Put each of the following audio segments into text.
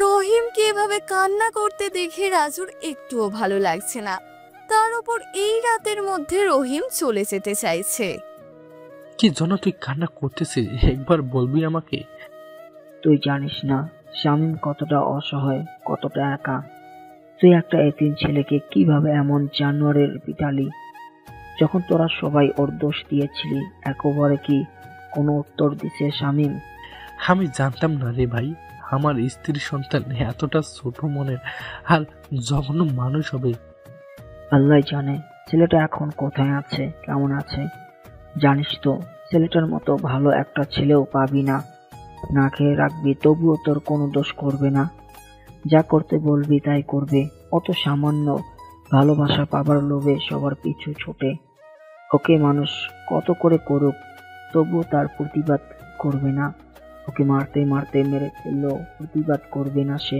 রহিমকে এভাবে কান্না করতে দেখে রাজুর একটুও ভালো লাগছে না। তার উপর এই রাতের মধ্যে রহিম চলে যেতে চাইছে। কি জন্য তুই কান্না করতেছিস একবার বলবি আমাকে? তুই জানিস না শামীম কতটা অসহায়, কতটা একা। তুই একটা এতিম ছেলেকে কিভাবে এমন জানোয়ারের পিটালি। যখন তোরা সবাই ওর দোষ দিয়েছিলি, একবারে কি কোনো উত্তর দিছে শামীম? আমি জানতাম না রে ভাই, আমার স্ত্রী সন্তান এতটা ছোট মনের আর জঘন্য মানুষ হবে। আল্লাহ জানে ছেলেটা এখন কোথায় আছে, কেমন আছে। জানিস তো ছেলেটার মতো ভালো একটা ছেলেও পাবি না। না খেয়ে রাখবি তবুও তোর কোনো দোষ করবে না, যা করতে বলবি তাই করবে। অত সামান্য ভালোবাসা পাবার লোভে সবার পিছু ছোটে। ওকে মানুষ কত করে করুক তবুও তার প্রতিবাদ করবে না। ওকে মারতে মারতে মেরে ফেললেও প্রতিবাদ করবে না সে।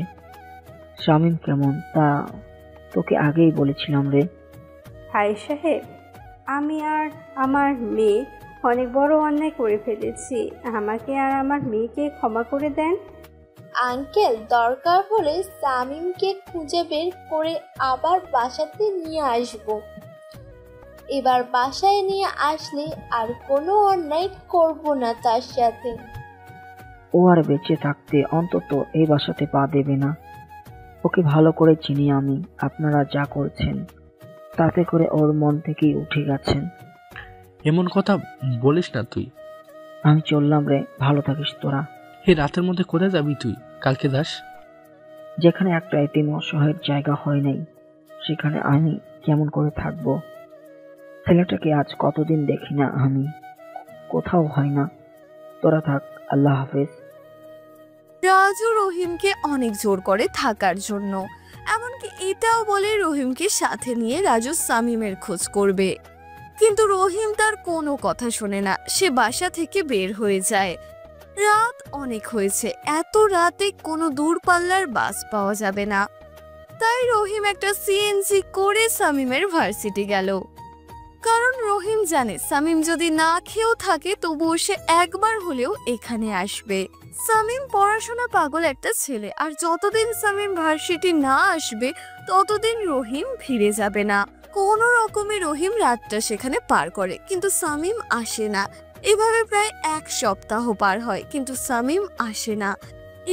শামীম কেমন তা তোকে আগেই বলেছিলাম রে। ভাই সাহেব, আমি আর আমার মেয়ে অনেক বড় অন্যায় করে ফেলেছি। আমাকে আর আমার মেয়েকে ক্ষমা করে দেন। আঙ্কেল, দরকার হলে সামিমকে খুঁজে বের করে আবার বাসাতে নিয়ে আসব। এবার বাসায় নিয়ে আসলে আর কোনো অন্যায় করব না তার সাথে। ও আর বেঁচে থাকতে অন্তত এই বাসাতে পা দেবে না। ওকে ভালো করে চিনি আমি। আপনারা যা করছেন তাতে করে ওর মন থেকেই উঠে গেছেন। এমন কথা বলিস না তুই। আমি চললাম রে, ভালো থাকিস তোরা। এই রাতের মধ্যে কোথায় যাবি তুই? কালকে যাস। যেখানে একটা এতিম অসহায়ের জায়গা হয় নাই সেখানে আমি কেমন করে থাকবো? ছেলেটাকে আজ কতদিন দেখি না, আমি কোথাও হয় না। তোরা থাক, আল্লাহ হাফেজ। রাজু রহিমকে অনেক জোর করে থাকার জন্য, এমনকি এটাও বলে রহিমকে সাথে নিয়ে রাজু সামিমের খোঁজ করবে। কিন্তু রহিম তার কোনো কথা শোনে না, সে বাসা থেকে বের হয়ে যায়। রাত অনেক হয়েছে, এত রাতে কোনো দূরপাল্লার বাস পাওয়া যাবে না। তাই রহিম একটা সিএনজি করে সামিমের ভার্সিটি গেল। কারণ রহিম জানে সামিম যদি না খেয়েও থাকে তবুও সে একবার হলেও এখানে আসবে। সামিম পড়াশোনা পাগল একটা ছেলে, আর যতদিন সামিম ভার্সিটি না আসবে ততদিন রহিম ফিরে যাবে না। কোনো রকমে রহিম রাতটা সেখানে পার করে, কিন্তু সামিম আসে না। এভাবে প্রায় 1 সপ্তাহ পার হয়, কিন্তু সামিম আসে না।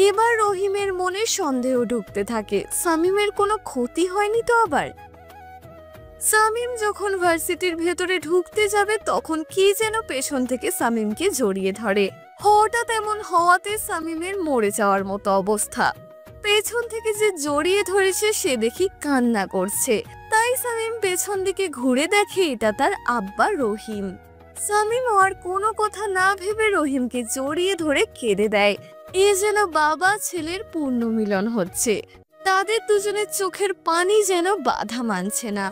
এবার রহিমের মনে সন্দেহ ঢুকতে থাকে, সামিমের কোনো ক্ষতি হয়নি তো আবার। সামিম যখন ভার্সিটির ভেতরে ঢুকতে যাবে তখন কি যেন পেছন থেকে সামিমকে জড়িয়ে ধরে। হঠাৎ এমন হওয়াতে সামিমের মরে যাওয়ার মতো অবস্থা। পেছন থেকে যে জড়িয়ে ধরেছে সে দেখি কান্না করছে, তাই সামিম পেছন দিকে ঘুরে দেখে এটা তার আব্বা রহিম। সামিম আর কোনো কথা না ভেবে রহিমকে জড়িয়ে ধরে কেঁদে দেয়। এ যেন বাবা ছেলের পূর্ণ মিলন হচ্ছে। তাদের দুজনের চোখের পানি যেন বাধা মানছে না।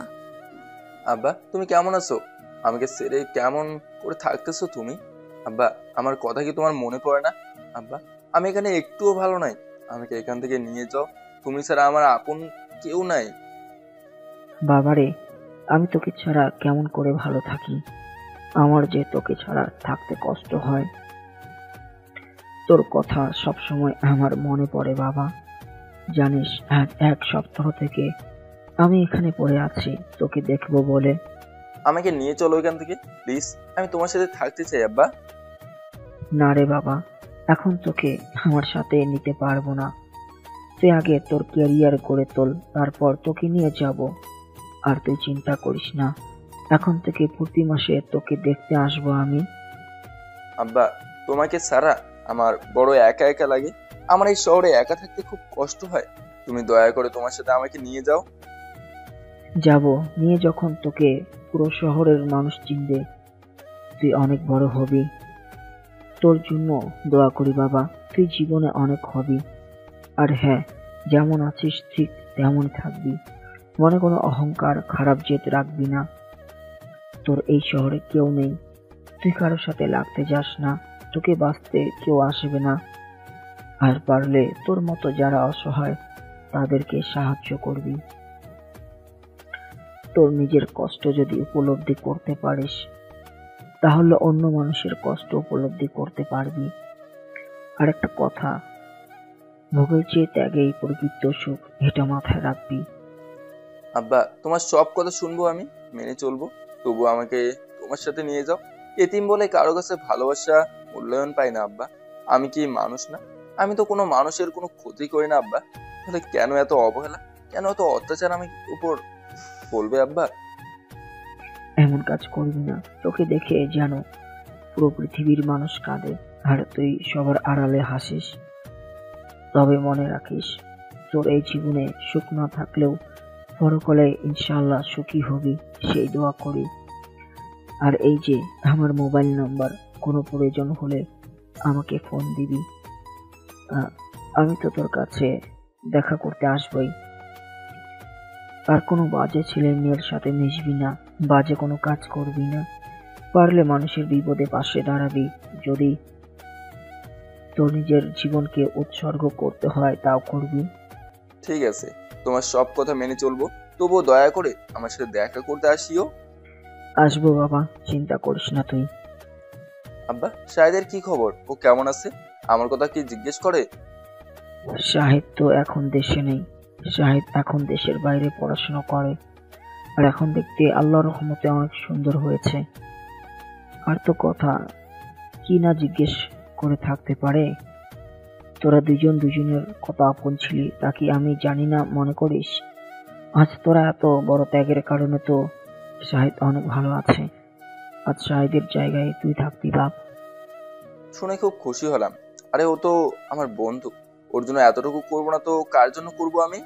আব্বা, তুমি কেমন আছো? আমাকে ছেড়ে কেমন করে থাকতেছো তুমি? আব্বা, আমার কথা কি তোমার মনে পড়ে না? আব্বা, আমি এখানে একটুও ভালো নাই। আমাকে এখান থেকে নিয়ে যাও, তুমি ছাড়া আমার আপন কেউ নাই। বাবারে, আমি তোকে ছাড়া কেমন করে ভালো থাকি? আমার যে তোকে ছাড়া থাকতে কষ্ট হয়। তোর কথা সব সময় আমার মনে পড়ে বাবা। জানিস এক সপ্তাহ থেকে আমি এখানে পড়ে আছি তোকে দেখবো বলে। আমাকে নিয়ে চলো এখান থেকে প্লিজ, আমি তোমার সাথে থাকতে চাই আব্বা। না রে বাবা, এখন তোকে আমার সাথে নিতে পারবো না। তুই আগে তোর ক্যারিয়ার করে তোল, তারপর তোকে নিয়ে যাব। আর তুই চিন্তা করিস না, এখন থেকে প্রতি মাসে তোকে দেখতে আসবো আমি। আব্বা, তোমাকে ছাড়া আমার বড় একা একা লাগে। আমার এই শহরে একা থাকতে খুব কষ্ট হয়। তুমি দয়া করে তোমার সাথে আমাকে নিয়ে যাও। যাব, নিয়ে যখন তোকে পুরো শহরের মানুষ চিনবে তুই অনেক বড় হবি। তোর জন্য দোয়া করি বাবা, তুই জীবনে অনেক হবি। আর হ্যাঁ, যেমন আছিস ঠিক তেমন থাকবি। মনে কোনো অহংকার খারাপ জেদ রাখবি না। তোর এই শহরে কেউ নেই, তুই কারোর সাথে লাগতে যাস না, তোকে বাঁচতে কেউ আসবে না। আর পারলে তোর মতো যারা অসহায় তাদেরকে সাহায্য করবি। তোর নিজের কষ্ট যদি উপলব্ধি করতে পারিস তাহলে অন্য মানুষের কষ্ট উপলব্ধি করতে পারবি। আর একটা কথা, ভোগের চেয়ে ত্যাগেই প্রকৃত সুখ, এটা মাথায় রাখবি। আব্বা, তোমার সব কথা শুনবো, আমি মেনে চলবো, তবু আমাকে তোমার সাথে নিয়ে যাও। এতিম বলে কারো কাছে ভালোবাসা মূল্যায়ন পাই না আব্বা। আমি কি মানুষ না? আমি তো কোনো মানুষের কোনো ক্ষতি করি না আব্বা। তাহলে কেন এত অবহেলা, কেন এত অত্যাচার আমি উপর বলবে আব্বা? এমন কাজ করবি না। তোকে দেখে যেন পুরো পৃথিবীর মানুষ কাঁদে, আর তুই সবার আড়ালে হাসিস। তবে মনে রাখিস, তোর এই জীবনে সুখ না থাকলেও পরকালে ইনশাআল্লাহ সুখী হবি, সেই দোয়া করি। আর এই যে আমার মোবাইল নাম্বার, কোনো প্রয়োজন হলে আমাকে ফোন দিবি। আমি তো তোর কাছে দেখা করতে আসবই। আর কোনো বাজে ছেলে মেয়ের সাথে মিশবি না, বাজে কোনো কাজ করবি না। পারলে মানুষের বিপদে পাশে দাঁড়াবি। যদি তোর নিজের জীবনকে উৎসর্গ করতে হয় তাও করবি। ঠিক আছে, তোমার সব কথা মেনে চলবো, তবুও দয়া করে আমার সাথে দেখা করতে আসিও। আসবো বাবা, চিন্তা করিস না তুই। আব্বা, শাহেদের কি খবর? ও কেমন আছে? আমার কথা কি জিজ্ঞেস করে? শাহিদ তো এখন দেশে নেই। শাহিদ এখন দেশের বাইরে পড়াশোনা করে। আর এখন দেখতে আল্লাহর রহমতে অনেক সুন্দর হয়েছে। আর তো কথা কি না জিজ্ঞেস করে থাকতে পারে? তোরা দুজন দুজনের কত আপন ছিলি, তা কি আমি জানি না মনে করিস? আজ তোরা এত বড় ত্যাগের কারণে তো শাহিদ অনেক ভালো আছে। আজ শাহিদের জায়গায় তুই থাকতি বাপ। শুনে খুব খুশি হলাম। আরে ও তো আমার বন্ধু, ওর জন্য এতটুকু করবো না তো কার জন্য করবো আমি?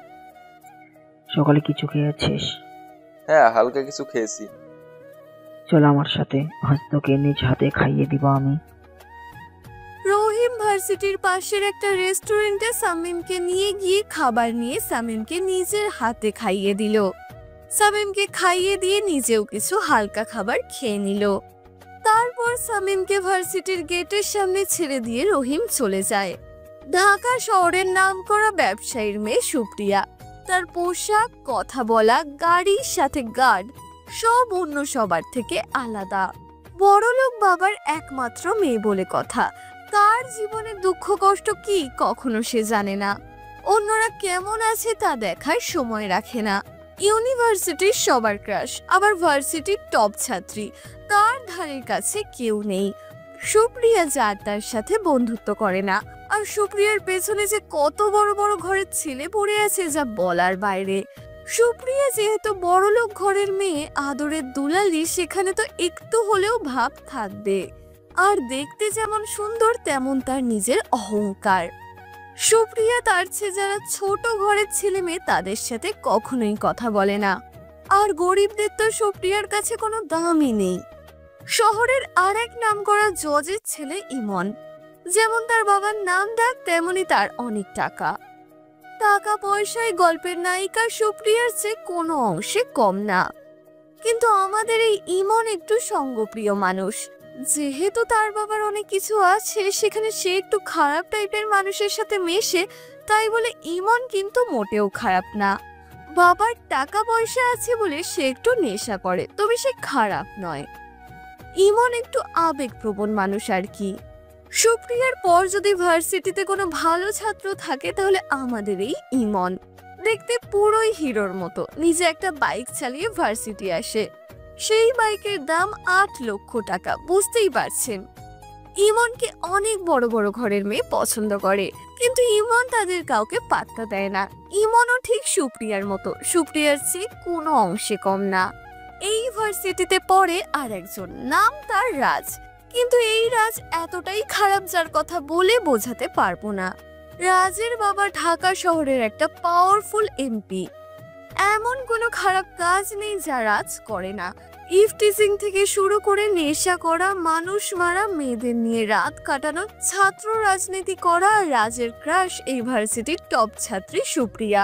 সকালে কিছু খেয়েছিস? হ্যাঁ, হালকা কিছু খেয়েছি। চল আমার সাথে, আজ তোকে নিজ হাতে খাইয়ে দিব আমি। রহিম ভার্সিটির পাশের একটা রেস্টুরেন্টে সামিমকে নিয়ে গিয়ে খাবার নিয়ে সামিমকে নিজের হাতে খাইয়ে দিল। সামিমকে খাইয়ে দিয়ে নিজেও কিছু হালকা খাবার খেয়ে নিল। তারপর সামিমকে ভার্সিটির গেটের সামনে ছেড়ে দিয়ে রহিম চলে যায়। ঢাকা শহরের নামকরা ব্যবসায়ীর মেয়ে সুপ্রিয়া। তার পোশাক, কথা বলা, গাড়ির সাথে গার্ড সব অন্য সবার থেকে আলাদা। বড়লোক বাবার একমাত্র মেয়ে বলে কথা। তার জীবনে দুঃখ কষ্ট কি কখনো সে জানে না। অন্যরা কেমন আছে তা দেখার সময় রাখে না। ইউনিভার্সিটির সবার ক্রাশ, আবার ভার্সিটির টপ ছাত্রী, তার ধারের কাছে কেউ নেই। সুপ্রিয়া যার তার সাথে বন্ধুত্ব করে না। আর সুপ্রিয়ার পেছনে যে কত বড় বড় ঘরের ছেলে পড়ে আছে যা বলার বাইরে। সুপ্রিয়া যেহেতু বড়লোক ঘরের মেয়ে, আদরের দুলালি, সেখানে তো একটু হলেও ভাব থাকবে। আর দেখতে যেমন সুন্দর তেমন তার নিজের অহংকার। সুপ্রিয়া তার চেয়ে যারা ছোট ঘরের ছেলে মেয়ে তাদের সাথে কখনোই কথা বলে না। আর গরিবদের তো সুপ্রিয়ার কাছে কোনো দামই নেই। শহরের আর এক নামকরা জজের ছেলে ইমন, যেমন তার বাবার নাম ডাক তেমনি তার অনেক টাকা। টাকা পয়সায় গল্পের নায়িকা সুপ্রিয়ার চেয়ে কোনো অংশে কম না। কিন্তু আমাদের এই ইমন একটু সঙ্গপ্রিয় মানুষ। যেহেতু তার বাবার অনেক কিছু আছে, সেখানে সে একটু খারাপ টাইপের মানুষের সাথে মেশে, তাই বলে ইমন কিন্তু মোটেও খারাপ না। বাবার টাকা পয়সা আছে বলে সে একটু নেশা করে, তবে সে খারাপ নয়। ইমন একটু আবেগপ্রবণ মানুষ আর কি। সুপ্রিয়ার পর যদি ভার্সিটিতে কোনো ভালো ছাত্র থাকে তাহলে আমাদের এই ইমন। দেখতে পুরোই হিরোর মতো। নিজে একটা বাইক চালিয়ে ভার্সিটি আসে। সেই বাইকের দাম 8 লক্ষ টাকা, বুঝতেই পারছেন। ইমনকে অনেক বড় বড় ঘরের মেয়ে পছন্দ করে, কিন্তু ইমন তাদের কাউকে পাত্তা দেয় না। ইমনও ঠিক সুপ্রিয়ার মতো, সুপ্রিয়ার চেয়ে কোনো অংশে কম না। এই ভার্সিটিতে পড়ে আর একজন, নাম তার রাজ। কিন্তু এই রাজ এতটাই খারাপ যার কথা বলে বোঝাতে পারবো না। রাজের বাবা ঢাকা শহরের একটা পাওয়ারফুল এমপি। এমন কোনো খারাপ কাজ নেই যা রাজ করে না। ইফটিজিং থেকে শুরু করে নেশা করা, মানুষ মারা, মেয়েদের নিয়ে রাত কাটানো, ছাত্র রাজনীতি করা। রাজের ক্রাশ এই ভার্সিটির টপ ছাত্রী সুপ্রিয়া।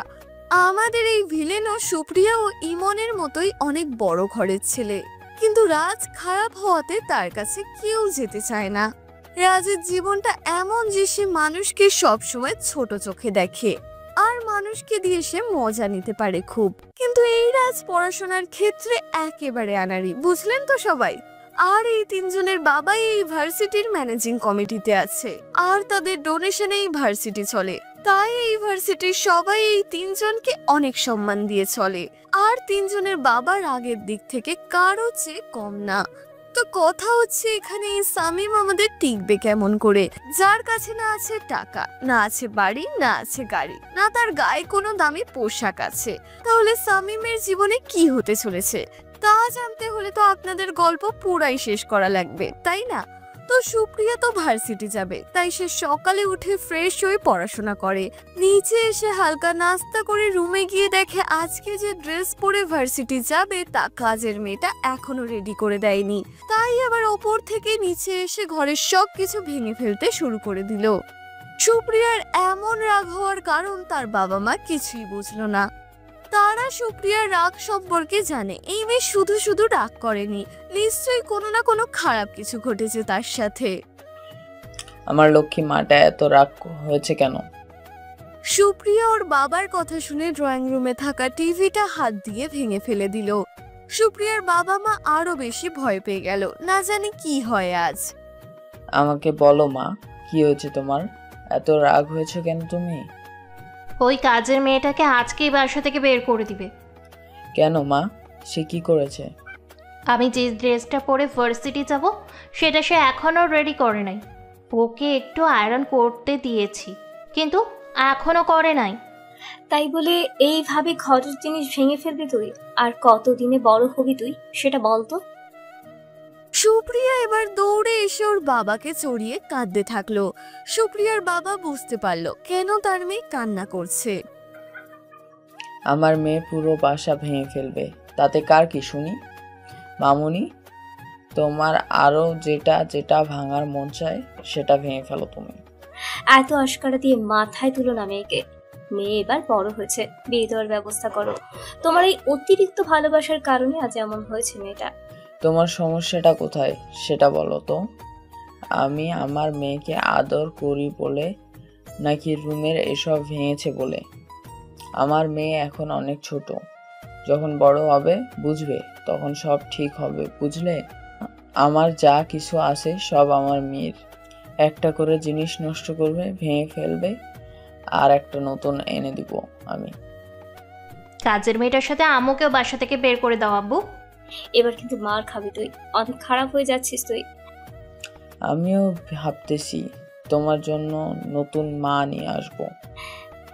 আমাদের এই ভিলেনও সুপ্রিয়া ও ইমনের মতোই অনেক বড় ঘরের ছেলে। কিন্তু রাজ খারাপ হওয়াতে তার কাছে কেউ যেতে চায় না। রাজের জীবনটা এমন যে সে মানুষকে সবসময় ছোট চোখে দেখে, আর মানুষকে দিয়ে সে মজা নিতে পারে খুব। কিন্তু এই রাজ পড়াশোনার ক্ষেত্রে একেবারে আনাড়ি, বুঝলেন তো সবাই। আর এই তিনজনের বাবাই এই ভার্সিটির ম্যানেজিং কমিটিতে আছে, আর তাদের ডোনেশনে এই ভার্সিটি চলে। তাই এই ভার্সিটির সবাই এই তিনজনকে অনেক সম্মান দিয়ে চলে, আর তিনজনের বাবার আগের দিক থেকে কারো চেয়ে কম না। তো কথা হচ্ছে এখানে এই সামিম আমাদের টিকবে কেমন করে, যার কাছে না আছে টাকা, না আছে বাড়ি, না আছে গাড়ি, না তার গায়ে কোনো দামি পোশাক আছে। তাহলে সামিমের জীবনে কি হতে চলেছে তা জানতে হলে তো আপনাদের গল্প পুরাই শেষ করা লাগবে, তাই না? তো সুপ্রিয়া তো ভার্সিটি যাবে, তাই সে সকালে উঠে ফ্রেশ হয়ে পড়াশোনা করে। নিচে এসে হালকা নাস্তা করে রুমে গিয়ে দেখে আজকে যে ড্রেস পরে ভার্সিটি যাবে তা কাজের মেয়েটা এখনো রেডি করে দেয়নি। তাই আবার ওপর থেকে নিচে এসে ঘরের সব কিছু ভেঙে ফেলতে শুরু করে দিল। সুপ্রিয়ার এমন রাগ হওয়ার কারণ তার বাবা মা কিছুই বুঝলো না। তারা সুপ্রিয়ার রাগ সম্পর্কে জানে এই মেয়ে শুধু শুধু রাগ করেনি, নিশ্চয়ই কোনো না কোনো খারাপ কিছু ঘটেছে তার সাথে। আমার লক্ষ্মী মাটা এত রাগ হয়েছে কেন? সুপ্রিয়া ওর বাবার কথা শুনে ড্রয়িং রুমে থাকা টিভিটা হাত দিয়ে ভেঙে ফেলে দিল। সুপ্রিয়ার বাবা মা আরো বেশি ভয় পেয়ে গেল, না জানি কি হয় আজ। আমাকে বলো মা, কি হয়েছে তোমার? এত রাগ হয়েছে কেন তুমি? ওই কাজের মেয়েটাকে আজকেই বাসা থেকে বের করে দিবে। কেন মা, সে কি করেছে? আমি যে ড্রেসটা পরে ভার্সিটি যাব সেটা সে এখনও রেডি করে নাই। ওকে একটু আয়রন করতে দিয়েছি, কিন্তু এখনও করে নাই। তাই বলে এইভাবে ঘরের জিনিস ভেঙে ফেলবি তুই? আর কতদিনে বড় হবি তুই সেটা বলতো। সুপ্রিয়া এবার দৌড়ে এসে ওর বাবাকে চড়িয়ে কাঁদতে থাকলো। সুপ্রিয়ার বাবা বুঝতে পারলো কেন তার মেয়ে কান্না করছে। আমার মেয়ে পুরো বাসা ভেঙে ফেলবে, তাতে কার কি শুনি? মামুনি, তোমার আরো যেটা যেটা ভাঙার মন চায় সেটা ভেঙে ফেলো তুমি। এত আশকারা দিয়ে মাথায় তুলো না মেয়েকে। মেয়ে এবার বড় হয়েছে, বিয়ে দেওয়ার ব্যবস্থা করো। তোমার এই অতিরিক্ত ভালোবাসার কারণে আজ এমন হয়েছে মেয়েটা। তোমার সমস্যাটা কোথায় সেটা বলো তো। আমি আমার মেয়েকে আদর করি বলে, নাকি রুমের এসব ভেঙেছে বলে? আমার মেয়ে এখন অনেক ছোট, যখন বড় হবে বুঝবে, তখন সব ঠিক হবে, বুঝলে? আমার যা কিছু আছে সব আমার মেয়ের। একটা করে জিনিস নষ্ট করবে, ভেঙে ফেলবে, আর একটা নতুন এনে দিব আমি। কাজের মেয়েটার সাথে আম্মুকেও বাসা থেকে বের করে দাও আব্বু। এবার কিন্তু মার খাবি তুই, অনেক খারাপ হয়ে যাচ্ছিস তুই। আমিও ভাবতেছি তোমার জন্য নতুন মা নিয়ে আসবো।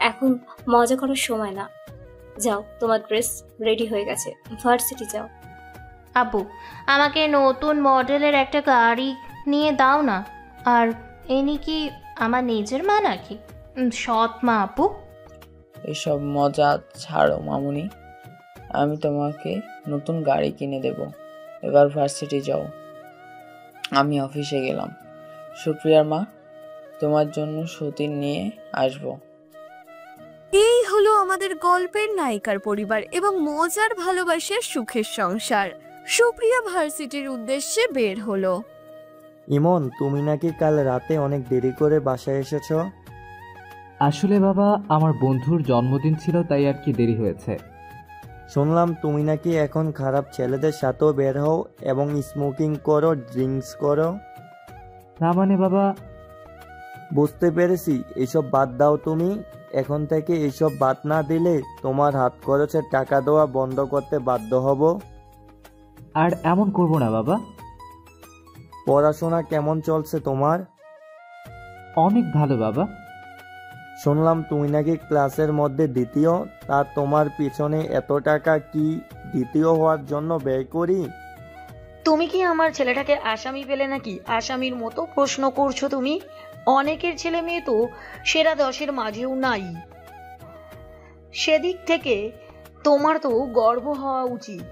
এখন মজা করার সময় না, যাও তোমার ড্রেস রেডি হয়ে গেছে, ভার্সিটি যাও। আব্বু, আমাকে নতুন মডেলের একটা গাড়ি নিয়ে দাও না। আর এনি কি আমার নিজের মা নাকি সৎ মা? আব্বু, এসব মজা ছাড়ো মামুনি, আমি তোমাকে নতুন গাড়ি কিনে দেব। এবার ভার্সিটি যাও, আমি অফিসে গেলাম। সুপ্রিয়ার মা, তোমার জন্য সতীন নিয়ে আসবো। এই হলো আমাদের গল্পের নায়িকার পরিবার এবং মজার ভালোবাসার সুখের সংসার। সুপ্রিয়া ভার্সিটির উদ্দেশ্যে বের হলো। ইমন, তুমি নাকি কাল রাতে অনেক দেরি করে বাসায় এসেছো? আসলে বাবা, আমার বন্ধুর জন্মদিন ছিল, তাই আর কি দেরি হয়েছে। শুনলাম তুমি নাকি এখন খারাপ ছেলেদের সাথেও বের হও এবং স্মোকিং করো, ড্রিঙ্কস করো। না মানে বাবা। বুঝতে পেরেছি, এসব বাদ দাও তুমি। এখন থেকে এসব বাদ না দিলে তোমার হাত খরচের টাকা দেওয়া বন্ধ করতে বাধ্য হব। আর এমন করব না বাবা। পড়াশোনা কেমন চলছে তোমার? অনেক ভালো বাবা। শুনলাম তুমি নাকি ক্লাসের মধ্যে দ্বিতীয়, তা তোমার পিছনে এত টাকা কি দ্বিতীয় হওয়ার জন্য ব্যয় করি? তুমি কি আমার ছেলেটাকে আসামি পেলে নাকি? আসামির মতো প্রশ্ন করছো তুমি। অনেকের ছেলে মেয়ে তো সেরা 10-এর মাঝেও নাই। সেদিক থেকে তোমার তো গর্ব হওয়া উচিত।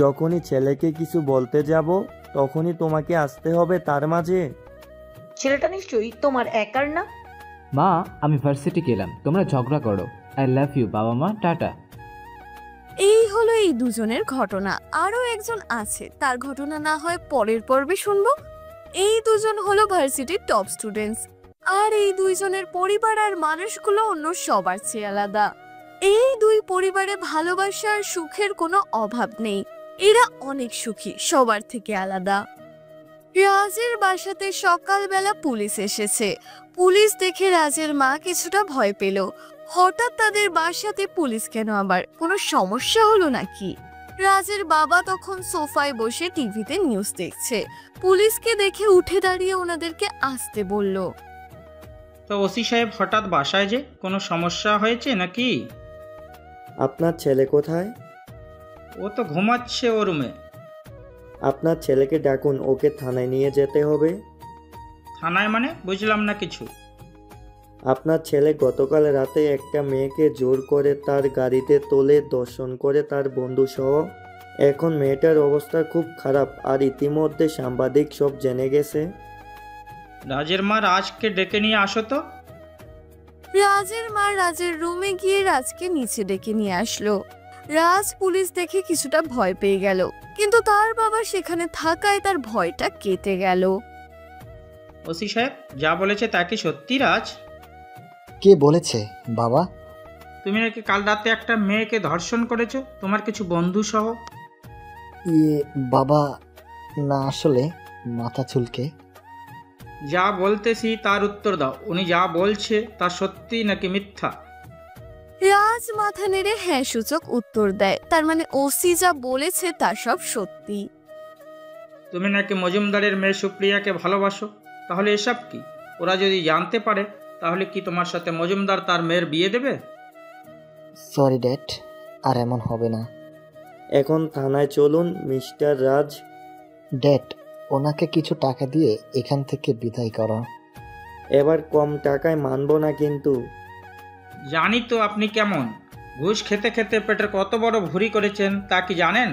যখনই ছেলেকে কিছু বলতে যাব তখনই তোমাকে আসতে হবে তার মাঝে। ছেলেটা নিশ্চয়ই তোমার একার না। মা, আমি ভার্সিটি গেলাম, তোমরা ঝগড়া করো। আই লাভ ইউ বাবা মা, টাটা। এই হলো এই দুজনের ঘটনা। আরো একজন আছে, তার ঘটনা না হয় পরের পর্বে শুনবো। এই দুজন হলো ভার্সিটির টপ স্টুডেন্টস, আর এই দুইজনের পরিবার আর মানুষগুলো অন্য সবার চেয়ে আলাদা। এই দুই পরিবারে ভালোবাসা আর সুখের কোনো অভাব নেই। এরা অনেক সুখী, সবার থেকে আলাদা। রাজের বাসাতে সকালবেলা পুলিশ এসেছে। পুলিশ দেখে রাজের মা কিছুটা ভয় পেল। হঠাৎ তাদের বাসাতে পুলিশ কেন, আবার কোনো সমস্যা হলো নাকি? রাজের বাবা তখন সোফায় বসে টিভিতে নিউজ দেখছে। পুলিশকে দেখে উঠে দাঁড়িয়ে ওনাদেরকে আসতে বলল। তো ওসি সাহেব, হঠাৎ বাসায় যে কোনো সমস্যা হয়েছে নাকি? আপনার ছেলে কোথায়? ও তো ঘুমাচ্ছে ও রুমে। আপনার ছেলেকে ডাকুন, ওকে থানায় নিয়ে যেতে হবে। থানায় মানে? বুঝলাম না কিছু। আপনার ছেলে গতকাল রাতে একটা মেয়েকে জোর করে তার গাড়িতে তোলে, দর্শন করে তার বন্ধু সহ। এখন মেয়েটার অবস্থা খুব খারাপ, আর ইতিমধ্যে সাংবাদিক সব জেনে গেছে। রাজের মা, রাজকে ডেকে নিয়ে আসো তো। রাজের মা রাজের রুমে গিয়ে রাজকে নিচে ডেকে নিয়ে আসলো। রাজ পুলিশ দেখে কিছুটা ভয় পেয়ে গেল, কিন্তু তার বাবা সেখানে থাকায় তার ভয়টা কেটে গেল। ওসি সাহেব, যা বলেছে তা কি সত্যি? রাজ কে বলেছে বাবা? তুমি নাকি কাল রাতে একটা মেয়েকে ধর্ষণ করেছো, তোমার কিছু বন্ধু সহ। বাবা, না আসলে মাথা চুলকে। যা বলতেছি তার উত্তর দাও। উনি যা বলছে তা সত্যি নাকি মিথ্যা? রাজ মাথা নেড়ে হ্যাঁ সূচক উত্তর দেয়। তার মানে ওসি যা বলেছে তা সব সত্যি। তুমি নাকি মজুমদারের মেয়ে সুপ্রিয়াকে ভালোবাসো, তাহলে এসব কি? ওরা যদি জানতে পারে তাহলে কি তোমার সাথে মজুমদার তার মেয়ের বিয়ে দেবে? সরি ড্যাড, আর এমন হবে না। এখন থানায় চলুন মিস্টার রাজ। ড্যাড, ওনাকে কিছু টাকা দিয়ে এখান থেকে বিদায় করো। এবার কম টাকায় মানবো না কিন্তু। জানি তো আপনি কেমন। ঘুষ খেতে খেতে পেটের কত বড় ভুঁড়ি করেছেন তা কি জানেন?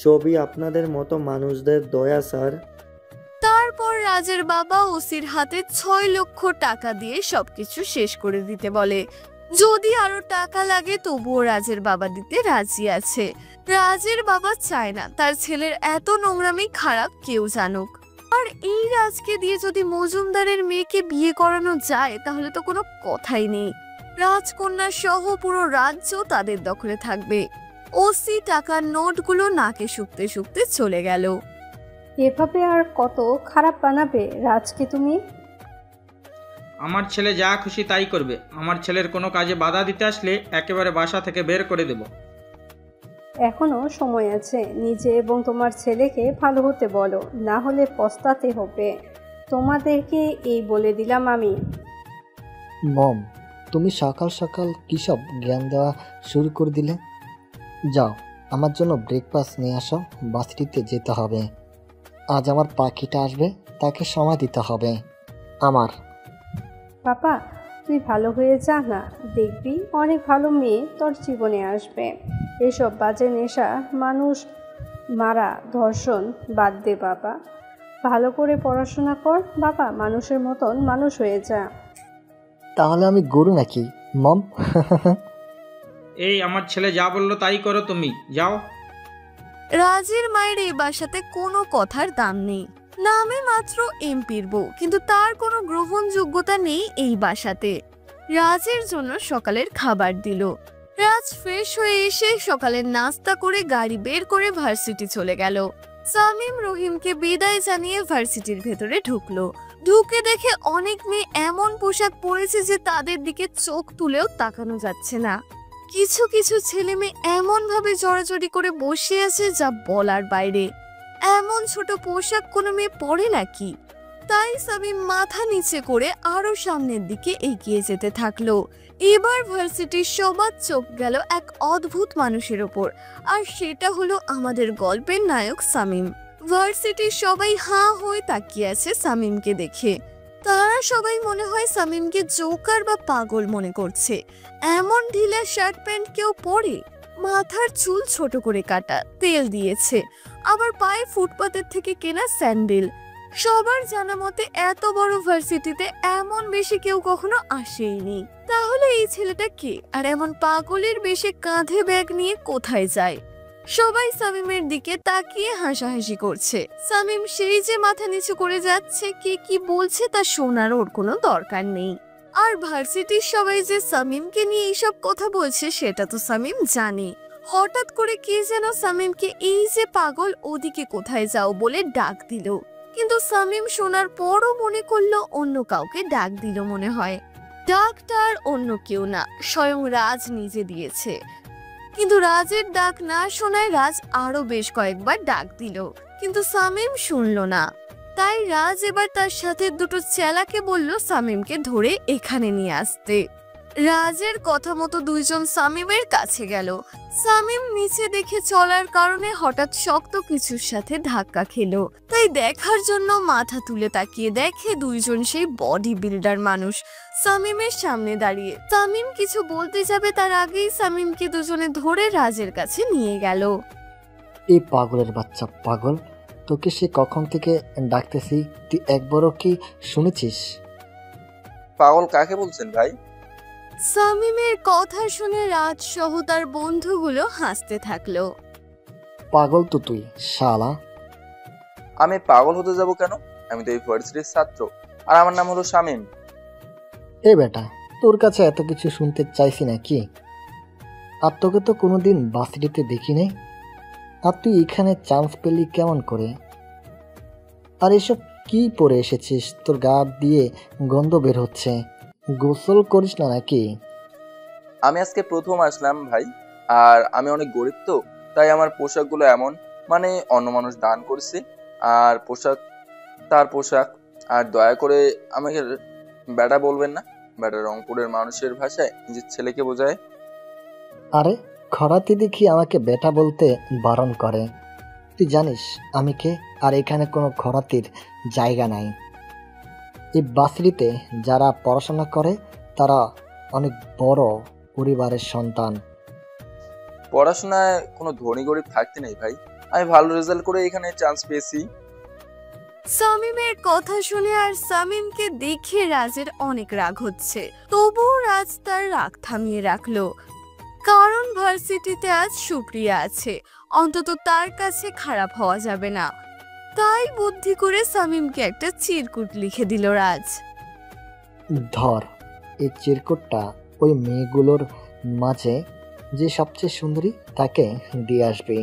সবই আপনাদের মতো মানুষদের দয়া স্যার। তারপর রাজের বাবা ওসির হাতে 6 লক্ষ টাকা দিয়ে সবকিছু শেষ করে দিতে বলে। যদি আরো টাকা লাগে তবুও রাজের বাবা দিতে রাজি আছে। রাজের বাবা চায় না তার ছেলের এত নোংরামি খারাপ কেউ জানুক। আর এই রাজকে দিয়ে যদি মজুমদারের মেয়েকে বিয়ে করানো যায় তাহলে তো কোনো কথাই নেই। রাজকন্যা সহ পুরো রাজ্য তাদের দখলে থাকবে। ওসি টাকার নোটগুলো নাকে শুকতে শুকতে চলে গেল। এভাবে আর কত খারাপ বানাবে রাজকে তুমি? আমার ছেলে যা খুশি তাই করবে। আমার ছেলের কোনো কাজে বাধা দিতে আসলে একেবারে বাসা থেকে বের করে দেব। এখনো সময় আছে, নিজে এবং তোমার ছেলেকে ভালো হতে বলো, না হলে পস্তাতে হবে। তোমাদেরকে এই বলে দিলাম আমি। মম, তুমি সকাল সকাল কী সব জ্ঞান দেওয়া শুরু করে দিলে? যাও, আমার জন্য ব্রেকফাস্ট নিয়ে আসো, বাসটিতে যেতে হবে। আজ আমার পাখিটা আসবে, তাকে সময় দিতে হবে আমার। পাপা, তুই ভালো হয়ে যা না, দেখবি অনেক ভালো মেয়ে তোর জীবনে আসবে। এসব বাজে নেশা, মানুষ মারা, ধর্ষণ বাদ দে বাবা। ভালো করে পড়াশোনা কর বাবা, মানুষের মতন মানুষ হয়ে যা। তাহলে আমি গরু নাকি মম? এই আমার ছেলে যা বললো তাই করো, তুমি যাও। রাজের মায়ের এই বাসাতে কোনো কথার দাম নেই। নামে মাত্র এমপির বউ, কিন্তু তার কোনো গ্রহণযোগ্যতা নেই এই বাসাতে। রাজের জন্য সকালের খাবার দিল। রাজ ফ্রেশ হয়ে এসে সকালের নাস্তা করে গাড়ি বের করে ভার্সিটি চলে গেল। সামিম রহিমকে বিদায় জানিয়ে ভার্সিটির ভেতরে ঢুকলো। ঢুকে দেখে অনেক মেয়ে এমন পোশাক পরেছে যে তাদের দিকে চোখ তুলেও তাকানো যাচ্ছে না। কিছু কিছু ছেলে মেয়ে এমন ভাবে জড়াজড়ি করে বসে আছে যা বলার বাইরে। এমন ছোট পোশাক কোনো মেয়ে পরে নাকি? তাই সামিম মাথা নিচে করে আরো সামনের দিকে এগিয়ে যেতে থাকলো। এবার ভার্সিটির সবার চোখ গেল এক অদ্ভুত মানুষের ওপর, আর সেটা হলো আমাদের গল্পের নায়ক সামিম। ভার্সিটির সবাই হাঁ হয়ে তাকিয়ে আছে সামিমকে দেখে। তারা সবাই মনে হয় সামিমকে জোকার বা পাগল মনে করছে। এমন ঢিলা শার্ট প্যান্ট কেউ পরে? মাথার চুল ছোট করে কাটা, তেল দিয়েছে, আবার পায়ে ফুটপাতের থেকে কেনা স্যান্ডেল। সবার জানা মতে এত বড় ভার্সিটিতে এমন বেশি কেউ কখনো আসেইনি। তাহলে এই ছেলেটা কে, আর এমন পাগলের বেশে কাঁধে ব্যাগ নিয়ে কোথায় যায়? সবাই সামিমের দিকে তাকিয়ে হাসাহাসি করছে। সামিম সেই যে মাথা নিচু করে যাচ্ছে, কে কি বলছে তা শোনার ওর কোনো দরকার নেই। আর ভার্সিটির সবাই যে সামিমকে নিয়ে এইসব কথা বলছে সেটা তো সামিম জানে। হঠাৎ করে কে যেন শামীমকে এই যে পাগল ওদিকে কোথায় যাও বলে ডাক দিল, কিন্তু শামীম শোনার পরও মনে করলো অন্য কাউকে ডাক দিল মনে হয়। ডাকটা আর অন্য কেউ না, স্বয়ং রাজ নিজে দিয়েছে। কিন্তু রাজের ডাক না শোনায় রাজ আরো বেশ কয়েকবার ডাক দিল, কিন্তু শামীম শুনল না। তাই রাজ এবার তার সাথে দুটো চেলাকে বলল শামীমকে ধরে এখানে নিয়ে আসতে। রাজের কথা মতো দুইজন শামীমের কাছে গেল। শামীম নিচে দেখে চলার কারণে হঠাৎ শক্ত কিছুর সাথে ধাক্কা খেলো, তাই দেখার জন্য মাথা তুলে তাকিয়ে দেখে দুইজন সেই বডি বিল্ডার মানুষ শামীমের সামনে দাঁড়িয়ে। শামীম কিছু বলতে যাবে তার আগেই শামীমকে দুজনে ধরে রাজের কাছে নিয়ে গেল। এই পাগলের বাচ্চা পাগল, তোকে সে কখন থেকে ডাকতেছি, তুই একবারও কি শুনেছিস? পাগল কাকে বলছেন ভাই? শামীমের কথা শুনে রাজ সহ তার বন্ধুগুলো হাসতে থাকলো। পাগল তো তুই শালা। আমি পাগল হতে যাব কেন? আমি তো এই ভার্সিটির ছাত্র, আর আমার নাম হলো শামীম। এ বেটা, তোর কাছে এত কিছু শুনতে চাইছি না কি? আর তোকে তো কোনোদিন ভার্সিটিতে দেখি নাই, আর তুই এখানে চান্স পেলি কেমন করে? আর এসব কি পরে এসেছিস? তোর গা দিয়ে গন্ধ বের হচ্ছে, গোসল করিস না নাকি? আমি আজকে প্রথম আসলাম ভাই, আর আমি অনেক গরিব তো, তাই আমার পোশাকগুলো এমন, মানে অন্য মানুষ দান করছে, আর পোশাক তার পোশাক। আর দয়া করে আমাকে বেটা বলবেন না, বেটা রংপুরের মানুষের ভাষায় নিজের ছেলেকে বোঝায়। আরে খরাতি দেখি আমাকে বেটা বলতে বারণ করে। তুই জানিস আমি কে? আর এখানে কোনো খরাতির জায়গা নাই। এই ভার্সিটিতে যারা পড়াশোনা করে তারা অনেক বড় পরিবারের সন্তান। পড়াশোনায় কোনো ধনী গরিব থাকতে নেই ভাই, আমি ভালো রেজাল্ট করে এখানে চান্স পেয়েছি। শামীমের কথা শুনে আর শামীমকে দেখে রাজের অনেক রাগ হচ্ছে, তবুও রাজ তার রাগ থামিয়ে রাখলো, কারণ ভার্সিটিতে আজ সুপ্রিয়া আছে, অন্তত তার কাছে খারাপ হওয়া যাবে না। তাই বুদ্ধি করে শামীমকে একটা চিরকুট লিখে দিল রাজ। ধর, এই চিরকুটটা ওই মেয়েগুলোর মাঝে যে সবচেয়ে সুন্দরী তাকে দিয়ে আসবি।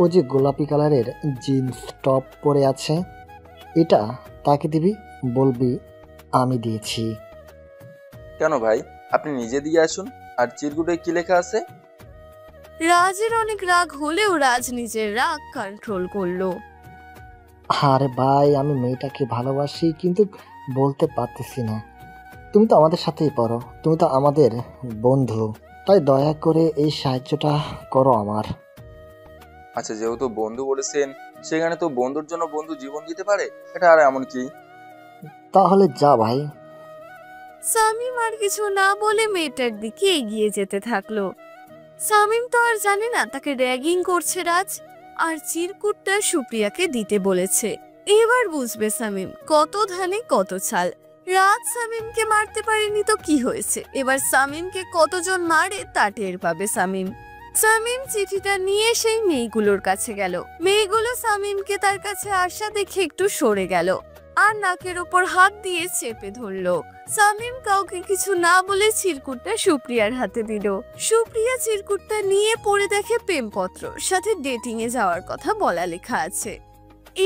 ও যে গোলাপি কালারের জিন্স টপ পরে আছে, এটা তাকে দিবি, বলবি আমি দিয়েছি। কেন ভাই, আপনি নিজে দিয়ে আসুন। আর চিরকুটে কি লেখা আছে? রাজের অনেক রাগ হলেও রাজ নিজের রাগ কন্ট্রোল করলো। আরে ভাই, আমি মেয়েটাকে ভালোবাসি কিন্তু বলতে পারতেছি না। তুমি তো আমাদের সাথেই পড়ো, তুমি তো আমাদের বন্ধু, তাই দয়া করে এই সাহায্যটা করো আমার। আচ্ছা, যেহেতু বন্ধু বলেছেন, সেখানে তো বন্ধুর জন্য বন্ধু জীবন দিতে পারে, এটা আর এমন কি? তাহলে যা ভাই। শামীম আর কিছু না বলে মেয়েটার দিকে এগিয়ে যেতে থাকলো। শামীম তো আর জানে না তাকে র্যাগিং করছে রাজ, আর চিরকুটটা সুপ্রিয়াকে দিতে বলেছে। এবার বুঝবে শামীম, কত ধানে কত চাল। রাজ শামীমকে মারতে পারেনি তো কি হয়েছে, এবার শামীমকে কতজন মারে তা টের পাবে শামীম। শামীম চিঠিটা নিয়ে সেই মেয়েগুলোর কাছে গেল। মেয়েগুলো শামীমকে তার কাছে আসা দেখে একটু সরে গেল আর নাকের ওপর হাত দিয়ে চেপে ধরলো। শামীম কাউকে কিছু না বলে চিরকুটটা সুপ্রিয়ার হাতে দিল। সুপ্রিয়া চিরকুটটা নিয়ে পড়ে দেখে প্রেমপত্র, সাথে ডেটিং এ যাওয়ার কথা বলা লেখা আছে।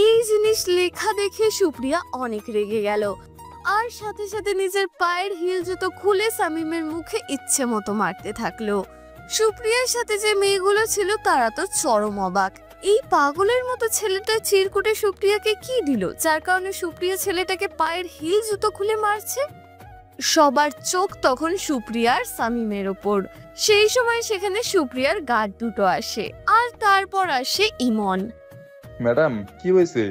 এই জিনিস লেখা দেখে সুপ্রিয়া অনেক রেগে গেল, আর সাথে সাথে নিজের পায়ের হিল জুতো খুলে শামীমের মুখে ইচ্ছে মতো মারতে থাকলো। সুপ্রিয়ার সাথে যে মেয়েগুলো ছিল তারা তো চরম অবাক। এই পাগলের মতো ছেলেটা চিরকুটে সুপ্রিয়াকে কি দিল, যার কারণে সুপ্রিয়া ছেলেটাকে পায়ের হিল জুতো খুলে মারছে? সবার চোখ তখন সুপ্রিয়ার শামীমের ওপর। সেই সময় সেখানে সুপ্রিয়ার গার্ড দুটো আসে, আর তারপর আসে ইমন। ম্যাডাম, কি হয়েছে?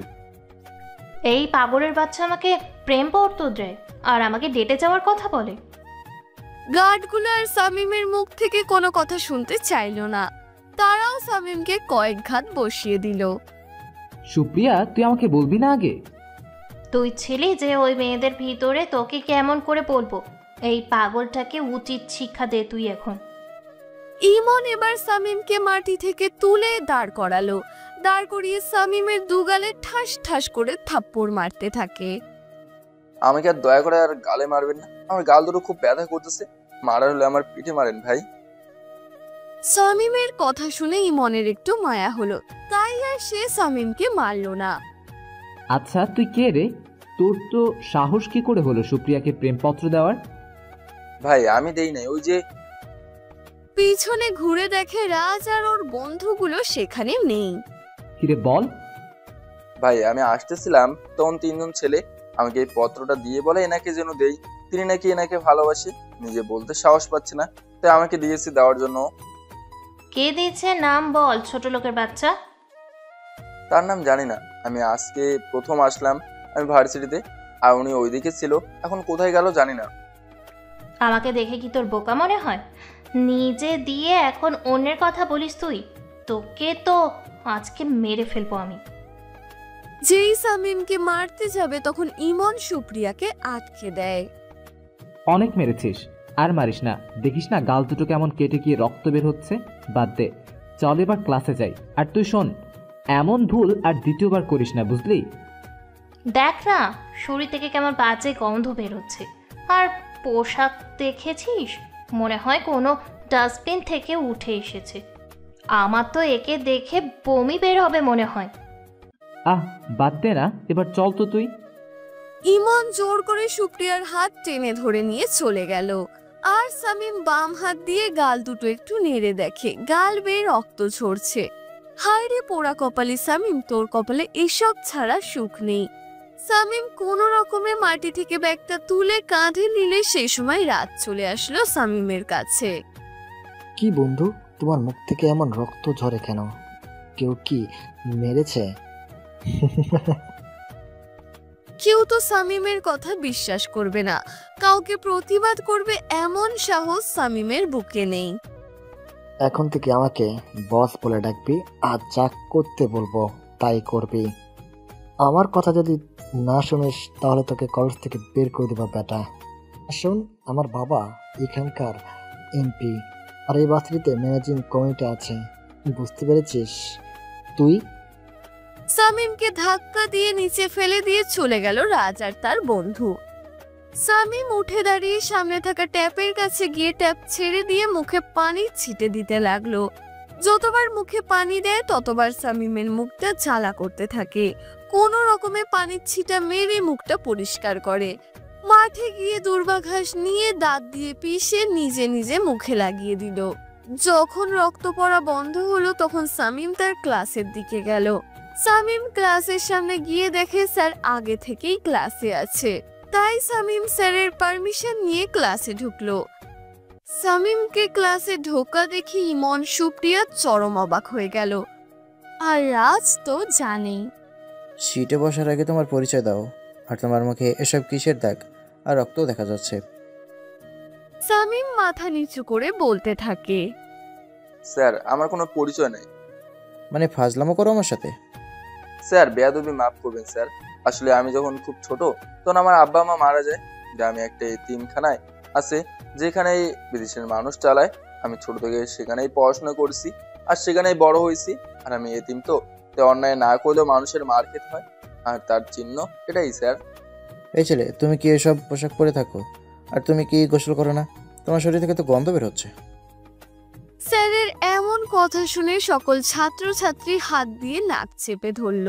এই পাগলের বাচ্চা আমাকে প্রেম পড়তো দেয় আর আমাকে ডেটে যাওয়ার কথা বলে। গার্ডগুলো আর শামীমের মুখ থেকে কোনো কথা শুনতে চাইলো না, তারাও শামীমকে কয়েক ঘাত বসিয়ে দিল। সুপ্রিয়া, তুই আমাকে বলবি না আগে? তুই ছিলি যে ওই মেয়েদের ভিতরে, তোকে কেমন করে বলবো? এই পাগলটাকে উচিত শিক্ষা দে তুই এখন। ইমন এবার শামীমকে মাটি থেকে তুলে দাঁড় করালো। দাঁড় করিয়ে শামীমের দুগালে ঠাস ঠাস করে থাপ্পড় মারতে থাকে। আমাকে আর দয়া করে আর গালে মারবেন না, আমার গাল দুটো খুব ব্যথা করতেছে। মারার হলে আমার পিঠে মারেন ভাই। সামিমের কথা শুনে ইমনের একটু মায়া হলো, তাই আর সে সামিমকে মারল না। আচ্ছা তুই কে রে? তোর তো সাহস কি করে হলো সুপ্রিয়াকে প্রেমপত্র দেওয়ার? ভাই আমি দেই নাই, ওই যে পিছনে ঘুরে দেখে রাজ আর ওর বন্ধুগুলো সেখানে নেই। কিরে বল। ভাই আমি আসতেছিলাম, তখন তিনজন ছেলে আমাকে এই পত্রটা দিয়ে বলে এনাকে যেন দেই, তিনি নাকি এনাকে ভালোবাসে, নিজে বলতে সাহস পাচ্ছে না, তাই আমাকে দিয়েছি দেওয়ার জন্য। কে দিয়েছে নাম বল ছোট লোকের বাচ্চা। তার নাম জানি না, আমি আজকে প্রথম আসলাম আমি ভার্সিটিতে, আর উনি ওইদিকে ছিল, এখন কোথায় গেল জানি না। আমাকে দেখে কি তোর বোকা মনে হয়? নিজে দিয়ে এখন অন্যের কথা বলিস তুই? তোকে তো আজকে মেরে ফেলবো আমি। যেই সামিমকে মারতে যাবে তখন ইমন সুপ্রিয়াকে আটকে দেয়। অনেক মেরেছিস, আর মারিস না। দেখিস না গাল দুটো কেমন কেটে গিয়ে রক্ত বের হচ্ছে। বাদ দে, চল এবার ক্লাসে যাই। আর তুই শোন, এমন ভুল আর দ্বিতীয়বার করিস না, বুঝলি? দেখ না শরীর থেকে কেমন বাজে গন্ধ বেরোচ্ছে। আর পোশাক দেখেছিস, মনে হয় কোনো ডাস্টবিন থেকে উঠে এসেছে। আমার তো একে দেখে বমি বের হবে মনে হয়। আহ বাদ দে না, এবার চল তো তুই। ইমন জোর করে সুপ্রিয়ার হাত টেনে ধরে নিয়ে চলে গেল, আর সামিম বাম হাত দিয়ে গাল দুটো একটু নেড়ে দেখে গাল বেয়ে রক্ত ঝরছে। হায় রে পোড়া কপালি সামিম, তোর কপালে এসব ছাড়া সুখ নেই। সামিম কোনো রকমে মাটি থেকে ব্যাগটা তুলে কাঁধে নিলে সেই সময় রাত চলে আসলো সামিমের কাছে। কি বন্ধু, তোমার মুখ থেকে এমন রক্ত ঝরে কেন? কেউ কি মেরেছে? কেউ তো সামিমের কথা বিশ্বাস করবে না, কাউকে প্রতিবাদ করবে এমন সাহস সামিমের বুকে নেই। এখন থেকে আমাকে বস বলে ডাকবি, আর যা করতে বলবো তাই করবি। আমার কথা যদি না শুনিস তাহলে তোকে কলেজ থেকে বের করে দেবো বেটা। শোন, আমার বাবা এখানকার এমপি, আর এই বাসটিতে ম্যানেজিং কমিটি আছে, বুঝতে পেরেছিস? তুই সামিমকে ধাক্কা দিয়ে নিচে ফেলে দিয়ে চলে গেল রাজ আর তার বন্ধু। সামিম উঠে দাঁড়িয়ে সামনে থাকা ট্যাপের কাছে গিয়ে ট্যাপ ছেড়ে দিয়ে মুখে পানি ছিটে দিতে লাগলো। যতবার মুখে পানি দেয় ততবার সামিমের মুখটা জ্বালা করতে থাকে। কোনো রকমে পানির ছিটা মেরে মুখটা পরিষ্কার করে। মাঠে গিয়ে দূর্বা ঘাস নিয়ে দাঁত দিয়ে পিষে নিজে নিজে মুখে লাগিয়ে দিল। যখন রক্ত পড়া বন্ধ হলো তখন সামিম তার ক্লাসের দিকে গেল। সামিম ক্লাসের সামনে গিয়ে দেখে স্যার আগে থেকেই ক্লাসে আছে, তাই সামিম স্যারের পারমিশন নিয়ে ক্লাসে ঢুকলো। সামিমকে ক্লাসে ঢোকা দেখে ইমন সুপ্রিয়া চরম অবাক হয়ে গেল, আর রাজ তো জানেই। সিটে বসার আগে তোমার পরিচয় দাও, আর তোমার মুখে এসব কিসের দাগ আর রক্তও দেখা যাচ্ছে। সামিম মাথা নিচু করে বলতে থাকে, স্যার আমার কোনো পরিচয় নাই। মানে ফাজলামো করো আমার সাথে? স্যার বেয়াদবি মাফ করবেন স্যার, আসলে আমি যখন খুব ছোট তখন আমার আব্বা মা মারা যায়, গ্রামে একটা এতিমখানায় আছে যেখানে বিদেশের মানুষ চালায়। আমি ছোট থেকে সেখানেই পড়াশোনা করছি আর সেখানেই বড় হয়েছি। আর আমি এতিম তো, অন্যায় না করলেও মানুষের মার খেতে হয়, আর তার চিহ্ন এটাই স্যার। এই ছেলে, তুমি কি এসব পোশাক পরে থাকো? আর তুমি কি গোসল করো না? তোমার শরীর থেকে তো গন্ধ বের হচ্ছে। স্যারের এমন কথা শুনে সকল ছাত্রছাত্রী হাত দিয়ে নাক চেপে ধরল।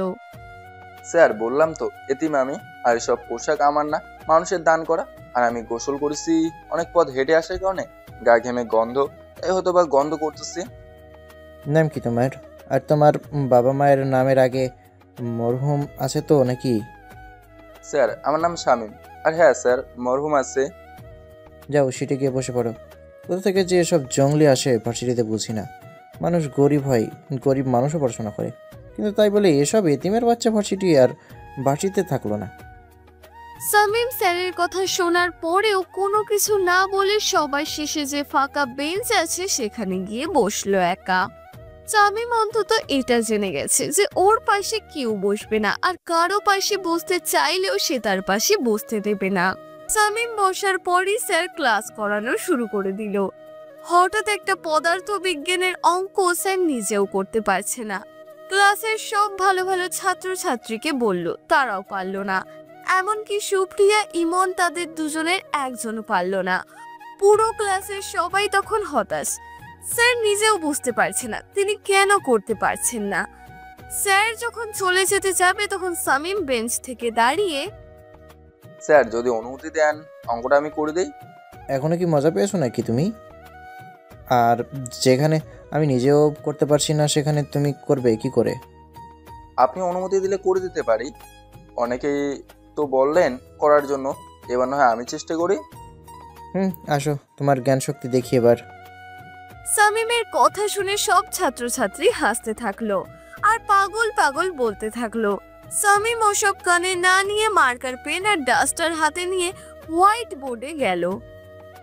স্যার বললাম তো এতিম আমি, আর এসব পোশাক আমার না, মানুষের দান করা। আর আমি গোসল করেছি অনেক পথ হেঁটে আসার কারণে, গা ঘেমে গন্ধ, তাই হয়তো বা গন্ধ করতেছি। নাম কি তোমার? আর তোমার বাবা মায়ের নামের আগে মরহুম আছে তো নাকি? স্যার আমার নাম শামীম। আর হ্যাঁ স্যার, মরহুম আছে। যাও সিটে গিয়ে বসে পড়ো। কোথা থেকে যে এসব জঙ্গলি আসে ভার্সিটিতে বুঝি না। মানুষ গরিব হয়, গরিব মানুষও পড়াশোনা করে, কিন্তু তাই বলে এসব এতিমের বাচ্চা ভার্সিটি আর ভার্সিটিতে থাকলো না। শামীম স্যারের কথা শোনার পরেও কোনো কিছু না বলে সবাই শেষে যে ফাঁকা বেঞ্চ আছে সেখানে গিয়ে বসলো একা। শামীম অন্তত এটা জেনে গেছে যে ওর পাশে কেউ বসবে না, আর কারো পাশে বসতে চাইলেও সে তার পাশে বসতে দেবে না। শামীম বসার পরই স্যার ক্লাস করানো শুরু করে দিল। হঠাৎ একটা পদার্থ বিজ্ঞানের অঙ্ক স্যার নিজেও করতে পারছে না। ক্লাসের সব ভালো ভালো ছাত্রছাত্রীকে বলল, তারাও পারল না। এমনকি সুপ্রিয়া, ইমন তাদের দুজনের একজনও পারল না। পুরো ক্লাসের সবাই তখন হতাশ। স্যার নিজেও বুঝতে পারছে না তিনি কেন করতে পারছেন না। স্যার যখন চলে যেতে যাবে তখন শামীম বেঞ্চ থেকে দাঁড়িয়ে, স্যার যদি অনুমতি দেন অঙ্কটা আমি করে দেই। এখনো কি মজা পেয়েছো নাকি তুমি? আর যেখানে আমি নিজেও করতে পারছি না সেখানে তুমি করবে কি করে? আপনি অনুমতি দিলে করে দিতে পারি। অনেকেই তো বললেন করার জন্য, এবার না হয় আমি চেষ্টা করি। আসো, তোমার জ্ঞান শক্তি দেখি এবার। শামীমের কথা শুনে সব ছাত্রছাত্রী হাসতে থাকলো আর পাগল পাগল বলতে থাকলো। শামীম ওসব কানে না নিয়ে মার্কার পেন আর ডাস্টার হাতে নিয়ে হোয়াইট বোর্ডে গেল।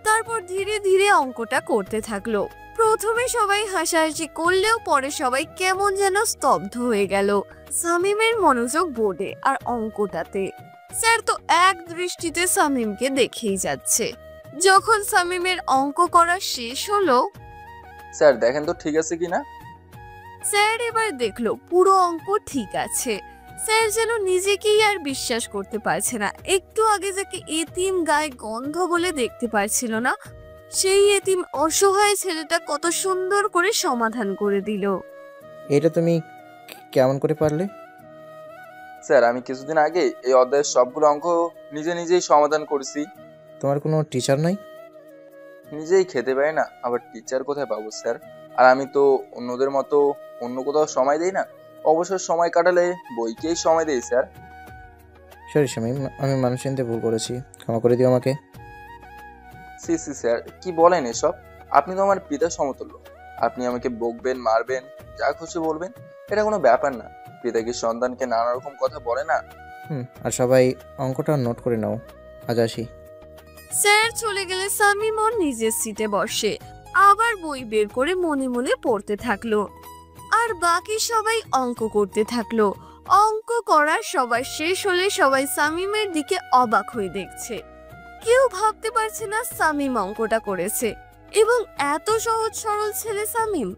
তারপর ধীরে ধীরে অঙ্কটা করতে থাকলো। প্রথমে সবাই হাসাহাসি করলেও পরে সবাই কেমন যেন স্তব্ধ হয়ে গেল শামীমের মনোযোগ বোর্ডে আর অঙ্কটাতে। স্যার তো এক দৃষ্টিতে শামীমকে দেখেই যাচ্ছে। যখন শামীমের অঙ্ক করা শেষ হলো, স্যার দেখেন তো ঠিক আছে কিনা। স্যার এবার দেখলো পুরো অঙ্ক ঠিক আছে। স্যার যেন নিজেকেই আর বিশ্বাস করতে পারছে না। একটু আগে যাকে এতিম গায়ে গন্ধ বলে দেখতে পারছিল না, সেই এতিম অসহায় ছেলেটা কত সুন্দর করে সমাধান করে দিল। এটা তুমি কেমন করে পারলে? স্যার আমি কিছুদিন আগে এই অধ্যায়ের সবগুলো অঙ্ক নিজে নিজেই সমাধান করেছি। তোমার কোনো টিচার নাই? নিজেই খেতে পারি না, আবার টিচার কোথায় পাবো স্যার? আর আমি তো অন্যদের মতো অন্য কোথাও সময় দেই না, অবসর সময় কাটালে বইকেই সময় দেই স্যার। সরি শামীম, আমি মানুষ চিনতে ভুল করেছি, ক্ষমা করে দিও আমাকে। সি স্যার কি বলেন এসব? আপনি তো আমার পিতা সমতুল্য। আপনি আমাকে বকবেন, মারবেন, যা খুশি বলবেন, এটা কোনো ব্যাপার না। পিতা কি সন্তানকে নানা রকম কথা বলে না? আর সবাই অঙ্কটা নোট করে নাও, আজ আসি। স্যার চলে গেলে শামীম ওর নিজের সিটে বসে আবার বই বের করে মনে মনে পড়তে থাকলো। আর বাকি সবাই অঙ্ক করতে থাকলো। অঙ্ক করা সবার শেষ হলে সবাই শামীমের দিকে অবাক হয়ে দেখছে। কেউ ভাবতে পারছে না শামীম অঙ্কটা করেছে, এবং এত সহজ সরল ছেলে শামীম।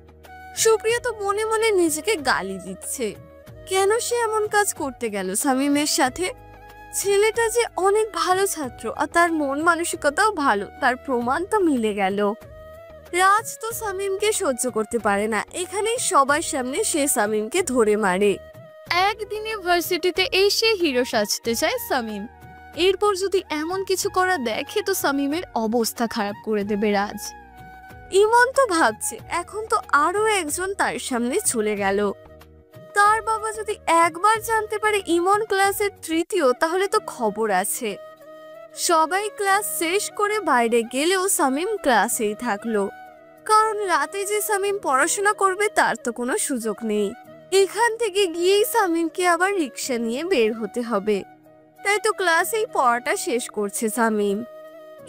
সুপ্রিয়া তো মনে মনে নিজেকে গালি দিচ্ছে, কেন সে এমন কাজ করতে গেল শামীমের সাথে। ছেলেটা যে অনেক ভালো ছাত্র আর তার মন মানসিকতাও ভালো, তার প্রমাণ তো মিলে গেল। রাজ তো শামীমকে সহ্য করতে পারে না, এখানেই সবার সামনে সে শামীমকে ধরে মারে। একদিনে ভার্সিটিতে এসে হিরো সাজতে চায় শামীম। এরপর যদি এমন কিছু করা দেখে তো শামীমের অবস্থা খারাপ করে দেবে রাজ। ইমন তো ভাবছে এখন তো আরো একজন তার সামনে চলে গেল। তার বাবা যদি একবার জানতে পারে ইমন ক্লাসের তৃতীয়, তাহলে তো খবর আছে। সবাই ক্লাস শেষ করে বাইরে গেলেও শামীম ক্লাসেই থাকলো, কারণ রাতে যে শামীম পড়াশোনা করবে তার তো কোনো সুযোগ নেই। এখান থেকে গিয়েই শামীমকে আবার রিক্সা নিয়ে বের হতে হবে, তাই তো ক্লাসেই পড়াটা শেষ করছে শামীম।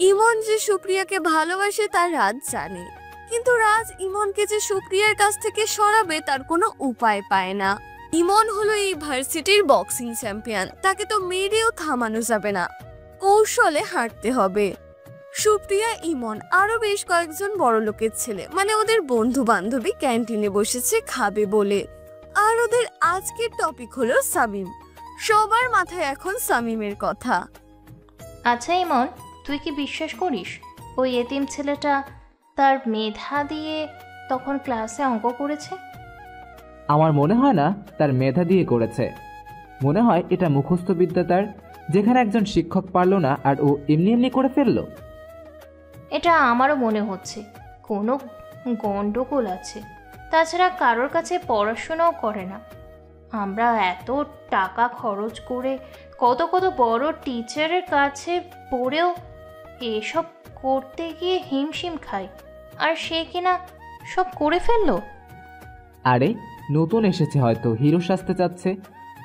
ইমন যে সুপ্রিয়াকে ভালোবাসে তা রাজ জানে, কিন্তু রাজ ইমনকে যে সুপ্রিয়ার কাছ থেকে সরাবে তার কোনো উপায় পায় না। ইমন হলো এই ভার্সিটির বক্সিং চ্যাম্পিয়ন, তাকে তো মেরেও থামানো যাবে না, কৌশলে হাঁটতে হবে। সুপ্রিয়া, ইমন আরো বেশ কয়েকজন বড় লোকের ছেলে, মানে ওদের বন্ধু বান্ধবী ক্যান্টিনে বসেছে খাবে বলে। আর ওদের আজকের টপিক হলো শামীম। সবার মাথায় এখন শামীমের কথা। আচ্ছা ইমন, তুই কি বিশ্বাস করিস ওই এতিম ছেলেটা তার মেধা দিয়ে তখন ক্লাসে অঙ্ক করেছে? আমার মনে হয় না তার মেধা দিয়ে করেছে, মনে হয় এটা মুখস্থ বিদ্যা তার, যেখানে একজন শিক্ষক পারলো না আর ও এমনি এমনি করে ফেললো। এটা আমারও মনে হচ্ছে কোনো গন্ডগোল আছে। তাছাড়া কারোর কাছে পড়াশোনাও করে না। আমরা এত টাকা খরচ করে কত কত বড় টিচারের কাছে পড়েও এসব করতে গিয়ে হিমশিম খাই, আর সে কিনা সব করে ফেললো। আরে নতুন এসেছে, হয়তো হিরো সাজতে চাচ্ছে,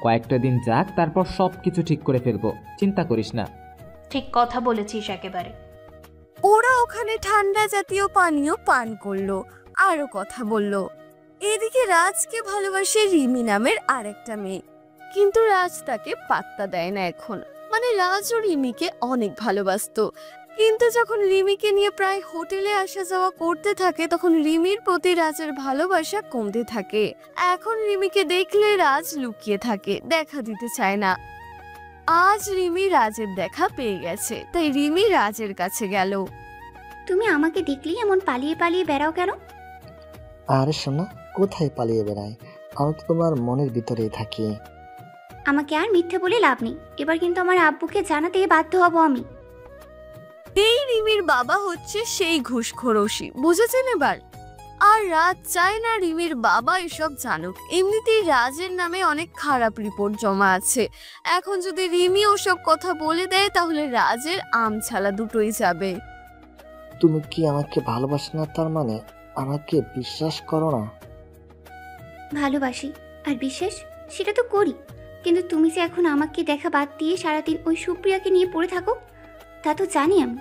কয়েকটা দিন যাক, তারপর সব কিছু ঠিক করে ফেলবো, চিন্তা করিস না। ঠিক কথা বলেছিস একেবারে। ওরা ওখানে ঠান্ডা জাতীয় পানীয় পান করলো, আরো কথা বললো। এদিকে রাজকে ভালোবাসে রিমি নামের আরেকটা মেয়ে, কিন্তু রাজ তাকে পাত্তা দেয় না এখন। মানে রাজ ও রিমিকে অনেক ভালোবাসতো, কিন্তু যখন রিমিকে নিয়ে প্রায় হোটেলে আসা যাওয়া করতে থাকে তখন রিমির প্রতি রাজের ভালোবাসা কমতে থাকে। এখন রিমিকে দেখলে রাজ লুকিয়ে থাকে, দেখা দিতে চায় না। আজ রিমি রাজের দেখা পেয়ে গেছে, তাই রিমি রাজের কাছে গেল। তুমি আমাকে দেখলেই এমন পালিয়ে পালিয়ে বেড়াও কেন? আরে শোনা, কোথায় পালিয়ে বেড়াই? আমি তো তোমার মনের ভিতরেই থাকি। আমাকে আর মিথ্যে বলে লাভ নেই, এবার কিন্তু আমার আব্বুকে জানাতে বাধ্য হব আমি। এই রিমির বাবা হচ্ছে সেই ঘুষখোরসি, বুঝেছেন এবার? আর রাজ চায় না রিমির বাবা এসব জানুক। এমনিতেই রাজের নামে অনেক খারাপ রিপোর্ট জমা আছে। এখন যদি রিমি ওসব কথা বলে দেয় তাহলে রাজের আমছালা দুটোই যাবে। তুমি কি আমাকে ভালোবাসো না? তার মানে আমাকে বিশ্বাস করো না? ভালোবাসি আর বিশ্বাস সেটা তো করি, কিন্তু তুমি যে এখন আমাকে দেখা বাদ দিয়ে সারাদিন ওই সুপ্রিয়াকে নিয়ে পড়ে থাকো তা তো জানি আমি।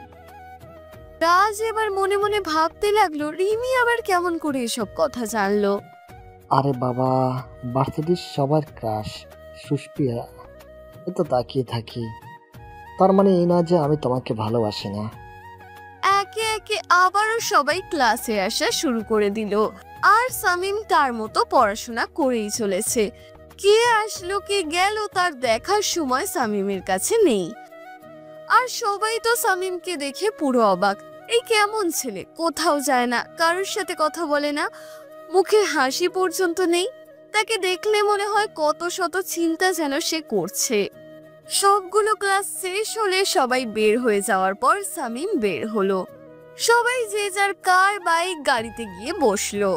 রাজ এবার মনে মনে ভাবতে লাগলো রিমি আবার কেমন করে এসব কথা জানলো। আরে বাবা, ভার্সিটির সবার ক্রাশ সুপ্রিয়া, এত তাকিয়ে থাকি, তার মানে এই না যে আমি তোমাকে ভালোবাসি না। একে একে আবারও সবাই ক্লাসে আসা শুরু করে দিল, আর সামিম তার মতো পড়াশোনা করেই চলেছে। কে আসলো কে গেল তার দেখার সময় সামিমের কাছে নেই। আর সবাই তো সামিমকে দেখে পুরো অবাক। এই কেমন ছেলে, কোথাও যায় না, কারোর সাথে কথা বলে না, মুখে হাসি পর্যন্ত নেই। তাকে দেখলে মনে হয় কত শত চিন্তা যেন সে করছে। সবগুলো ক্লাস শেষ হলে সবাই বের হয়ে যাওয়ার পর সামিম বের হলো। সবাই যে যার কার বাইক গাড়িতে গিয়ে বসলো।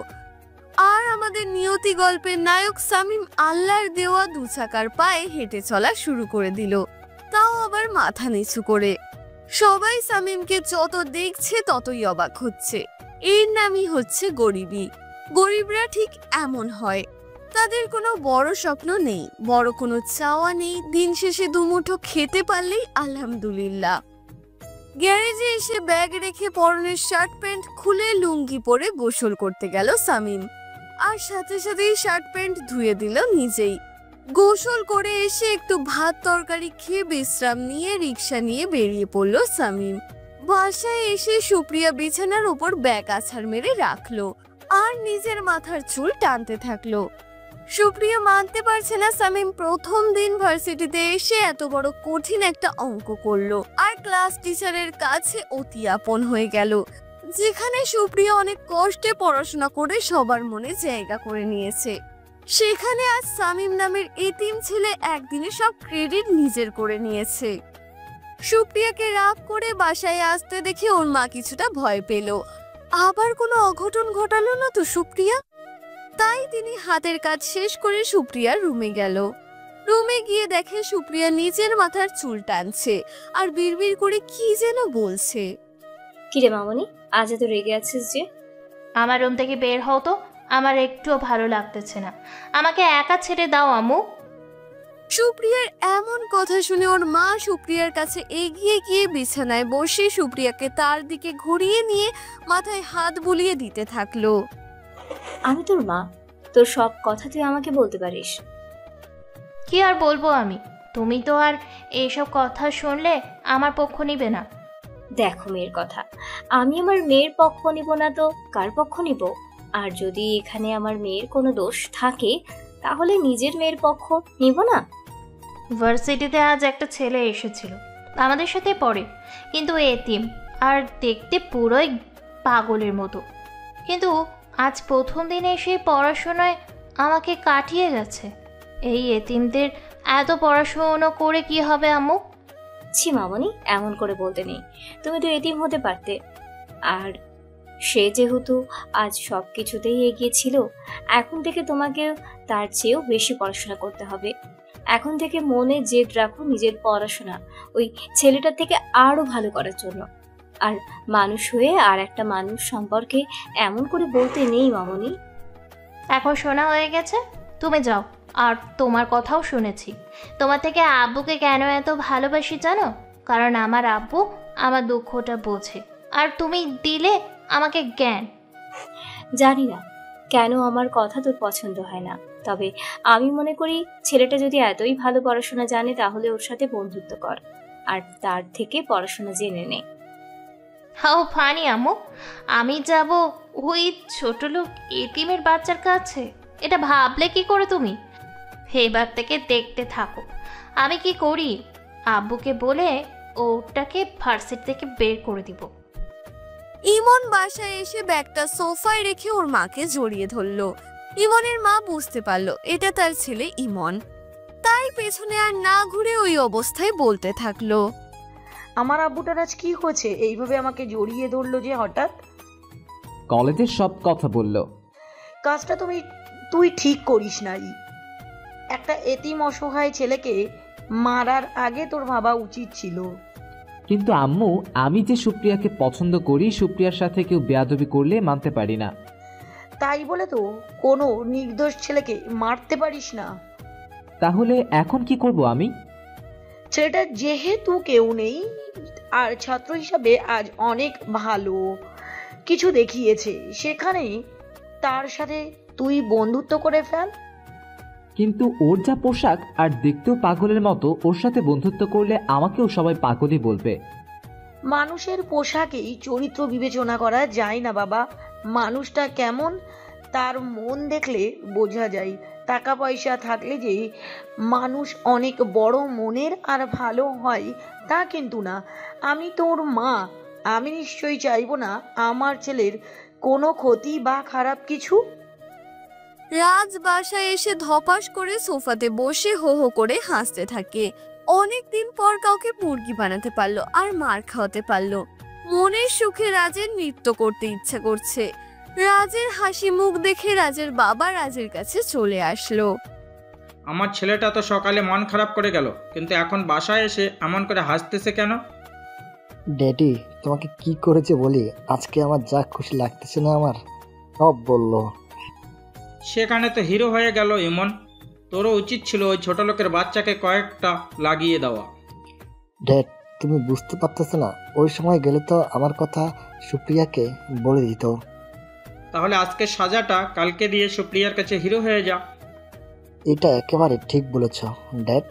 আর আমাদের নিয়তি গল্পের নায়ক সামিম আল্লাহর দেওয়া দু চাকার পায়ে হেঁটে চলা শুরু করে দিল, তাও আবার মাথা নিচু করে। সবাই সামিমকে যত দেখছে ততই অবাক হচ্ছে। এর নামই হচ্ছে গরিবী। গরিবরা ঠিক এমন হয়, তাদের কোনো বড় স্বপ্ন নেই, বড় কোনো চাওয়া নেই, দিন শেষে দুমুঠো খেতে পারলেই আলহামদুলিল্লাহ। গ্যারেজে এসে ব্যাগ রেখে পরনের শার্ট প্যান্ট খুলে লুঙ্গি পরে গোসল করতে গেল সামিম, আর সাথে সাথেই শার্ট প্যান্ট ধুয়ে দিল নিজেই। গোসল করে এসে একটু ভাত তরকারি খেয়ে বিশ্রাম নিয়ে রিক্সা নিয়ে বেরিয়ে পড়ল সামিম। বাসায় এসে সুপ্রিয়া বিছানার উপর ব্যাগ আছাড় মেরে রাখলো আর নিজের মাথার চুল টানতে থাকলো। সুপ্রিয়া মানতে পারছে না সামিম প্রথম দিন ভার্সিটিতে এসে এত বড় কঠিন একটা অঙ্ক করলো আর ক্লাস টিচারের কাছে অতি আপন হয়ে গেল, যেখানে সুপ্রিয়া অনেক কষ্টে পড়াশোনা করে সবার মনে জায়গা করে নিয়েছে। সেখানে আজ সামিম নামের এতিম ছেলে একদিনে সব ক্রেডিট নিজের করে নিয়েছে। সুপ্রিয়াকে রাগ করে বাসায় আসতে দেখে ওর মা কিছুটা ভয় পেল। আবার কোনো অঘটন ঘটালো না তো সুপ্রিয়া? তাই তিনি হাতের কাজ শেষ করে সুপ্রিয়ার রুমে গেল। রুমে গিয়ে দেখে সুপ্রিয়া নিজের মাথার চুল টানছে আর বিড়বিড় করে কি যেন বলছে। কিরে মামনি, আজ এত রেগে আছিস যে? আমার রুম থেকে বের হও তো, আমার একটুও ভালো লাগতেছে না, আমাকে একা ছেড়ে দাও আম্মু। সুপ্রিয়ার এমন কথা শুনে ওর মা সুপ্রিয়ার কাছে এগিয়ে গিয়ে বিছানায় বসে সুপ্রিয়াকে তার দিকে ঘুরিয়ে নিয়ে মাথায় হাত বুলিয়ে দিতে থাকলো। আমি তোর মা, তোর সব কথা তুই আমাকে বলতে পারিস। কি আর বলবো আমি, তুমি তো আর এইসব কথা শুনলে আমার পক্ষ নিবে না। দেখো মেয়ের কথা, আমি আমার মেয়ের পক্ষ নিব না তো কার পক্ষ নিব? আর যদি এখানে আমার মেয়ের কোনো দোষ থাকে তাহলে নিজের মেয়ের পক্ষ নিব না? ভার্সিটিতে আজ একটা ছেলে এসেছিল, আমাদের সাথে পড়ে, কিন্তু এতিম আর দেখতে পুরোই পাগলের মতো। কিন্তু আজ প্রথম দিনে এসে পড়াশোনায় আমাকে কাটিয়ে গেছে। এই এতিমদের এত পড়াশোনা করে কি হবে আম্মু? ছি মামনি, এমন করে বলতে নেই, তুমি তো এতিম হতে পারতে। আর সে যেহেতু আজ সব কিছুতেই এগিয়ে ছিল, এখন থেকে তোমাকে তার চেয়েও বেশি পড়াশোনা করতে হবে। এখন থেকে মনে জেদ রাখো নিজের পড়াশোনা ওই ছেলেটার থেকে আরো ভালো করার জন্য। আর মানুষ হয়ে আর একটা মানুষ সম্পর্কে এমন করে বলতে নেই মামনি। এখন শোনা হয়ে গেছে, তুমি যাও। আর তোমার কথাও শুনেছি, তোমার থেকে আব্বুকে কেন এত ভালোবাসি জানো? কারণ আমার আব্বু আমার দুঃখটা বোঝে, আর তুমি দিলে আমাকে জ্ঞান। জানি না কেন আমার কথা তোর পছন্দ হয় না, তবে আমি মনে করি ছেলেটা যদি এতই ভালো পড়াশোনা জানে তাহলে ওর সাথে বন্ধুত্ব কর, আর তার থেকে পড়াশোনা জেনে নে। হাও ফানি আম্মু, আমি যাব ওই ছোট লোক এতিমের বাচ্চার কাছে? এটা ভাবলে কি করে তুমি? এবার থেকে দেখতে থাকো আমি কি করি। আব্বুকে বলে ওটাকে ভার্সিটি থেকে বের করে দিব। ইমন বাসায় এসে ব্যাগটা সোফায় রেখে ওর মাকে জড়িয়ে ধরলো। ইমনের মা বুঝতে পারলো এটা তার ছেলে ইমন, তাই পেছনে আর না ঘুরে ওই অবস্থায় বলতে থাকলো, আমার আব্বুটার আজ কি হয়েছে এইভাবে আমাকে জড়িয়ে ধরলো যে হঠাৎ? কলেজের সব কথা বলল। কাজটা তুই ঠিক করিস নাই। একটা এতিম অসহায় ছেলেকে মারার আগে তোর ভাবা উচিত ছিল। কিন্তু আম্মু, আমি যে সুপ্রিয়াকে পছন্দ করি, সুপ্রিয়ার সাথে কেউ বেয়াদবি করলে মানতে পারি না। তাই বলে তো কোনো নির্দোষ ছেলেকে মারতে পারিস না। তাহলে এখন কি করব আমি? ছেলেটা যেহেতু কেউ নেই আর ছাত্র হিসাবে আজ অনেক ভালো কিছু দেখিয়েছে, সেখানে তার সাথে তুই বন্ধুত্ব করে ফেল। কিন্তু ওর যা পোশাক আর দেখতেও পাগলের মতো, ওর সাথে বন্ধুত্ব করলে আমাকেও সবাই পাগলই বলবে। মানুষের পোশাকেই চরিত্র বিবেচনা করা যায় না বাবা। মানুষটা কেমন তার মন দেখলে বোঝা যায়। টাকা পয়সা থাকলে যে মানুষ অনেক বড় মনের আর ভালো হয় তা কিন্তু না। আমি তোর মা, আমি নিশ্চয়ই চাইবো না আমার ছেলের কোনো ক্ষতি বা খারাপ কিছু। রাজ বাসায় এসে ধপাস করে সোফাতে বসে হো হো করে হাসতে থাকে। অনেকদিন পর কাউকে মুরগি বানাতে পারলো আর মার খাওয়াতে পারলো। মনের সুখে রাজের নৃত্য করতে ইচ্ছা করছে। রাজের হাসি মুখ দেখে রাজের বাবা রাজের কাছে চলে আসলো। আমার ছেলেটা তো সকালে মন খারাপ করে গেল, কিন্তু এখন বাসায় এসে এমন করে হাসতেছে কেন? ড্যাডি তোমাকে কি করেছে বলি, আজকে আমার যা খুশি লাগতেছে না, আমার সব বললো। সেখানে তো হিরো হয়ে গেল ইমন। তোরও উচিত ছিল ওই ছোট লোকের বাচ্চাকে কয়েকটা লাগিয়ে দেওয়া। ড্যাড তুমি বুঝতে পারতেছ না, ওই সময় গেলে তো আমার কথা সুপ্রিয়াকে বলে দিত। তাহলে আজকে সাজাটা কালকে দিয়ে সুপ্রিয়ার কাছে হিরো হয়ে যা। এটা একেবারে ঠিক বলেছ ড্যাড।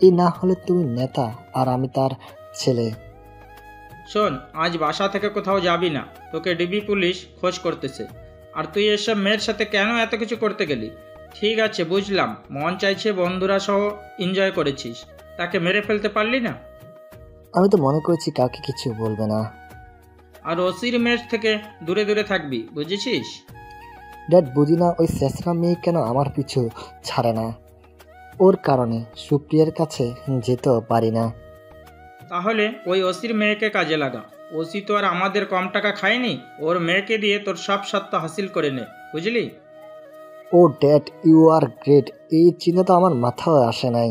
এই না হলে তুমি নেতা আর আমি তার ছেলে। শোন, আজ বাসা থেকে কোথাও যাবি না, তোকে ডিবি পুলিশ খোঁজ করতেছে। আর তুই এসব মেয়ের সাথে কেন এত কিছু করতে গেলি? ঠিক আছে বুঝলাম, মন চাইছে বন্ধুরা সহ এনজয় করেছিস, তাকে মেরে ফেলতে পারলি না। আমি তো মনে করেছি কাউকে কিছু বলবে না। আর ওসির মেয়ের থেকে দূরে দূরে থাকবি, বুঝেছিস? ড্যাড বুঝি না ওই শেষরা মেয়ে কেন আমার পিছু ছাড়ে না। ওর কারণে সুপ্রিয়ার কাছে যেতেও পারি না। তাহলে ওই ওসির মেয়েকে কাজে লাগা। ওসি তো আর আমাদের কম টাকা খায়নি, ওর মেয়েকে দিয়ে তোর সব সত্য হাসিল করে নে, বুঝলি? ও ড্যাড ইউ আর গ্রেট, এই চিন্তা তো আমার মাথায় আসে নাই।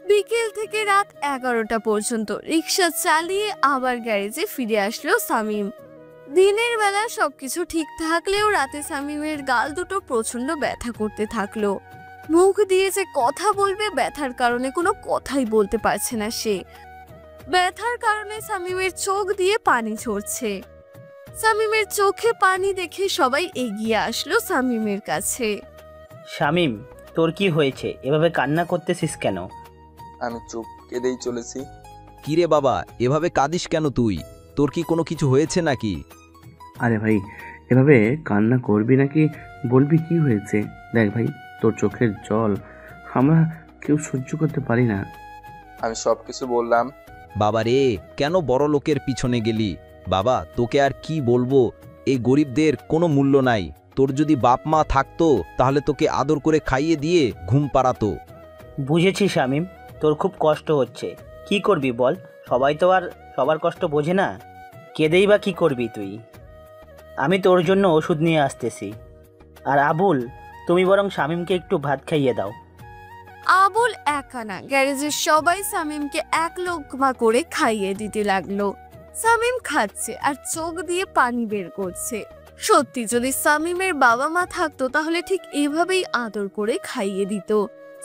বিকেল থেকে রাত 11টা পর্যন্ত রিক্সা চালিয়ে আবার গ্যারেজে ফিরে আসলো সামিম। দিনের বেলা সবকিছু ঠিক থাকলেও রাতে সামিমের গাল দুটো প্রচন্ড ব্যথা করতে থাকলো। মুখ দিয়ে যে কথা বলবে, ব্যথার কারণে কোনো কথাই বলতে পারছে না সে। ব্যথার কারণে সামিমের চোখ দিয়ে পানি ঝরছে। সামিমের চোখে পানি দেখে সবাই এগিয়ে আসলো সামিমের কাছে। শামিম, তোর কি হয়েছে? এভাবে কান্না করতেছিস কেন? আমি চুপ কেঁদেই চলেছি। কিরে বাবা, এভাবে কাঁদিস কেন তুই? তোর কি কোনো কিছু হয়েছে নাকি? আরে ভাই, এভাবে কান্না করবি নাকি? বলবি কি হয়েছে? দেখ ভাই, তোর চোখের জল আমরা কেউ সহ্য করতে পারি না। আমি সব কিছু বললাম। বাবা রে, কেন বড় লোকের পিছনে গেলি? বাবা তোকে আর কি বলবো, এই গরিবদের কোনো মূল্য নাই। তোর যদি বাপ মা থাকতো তাহলে তোকে আদর করে খাইয়ে দিয়ে ঘুম পাড়াতো। বুঝেছি শামিম, তোর খুব কষ্ট হচ্ছে। কি করবি বল, সবাই তো আর সবার কষ্ট বোঝে না। কেঁদেই বা কি করবি তুই? আমি তোর জন্য ওষুধ নিয়ে আসতেছি। আর আবুল, তুমি বরং শামিমকে একটু ভাত খাইয়ে দাও। আবুল একা না, গ্যারেজের সবাই সামিমকে এক লোকমা করে খাইয়ে দিতে লাগলো। সামিম খাচ্ছে আর চোখ দিয়ে পানি বের করছে। সত্যি যদি সামিমের বাবা মা থাকতো তাহলে ঠিক এভাবেই আদর করে খাইয়ে দিত,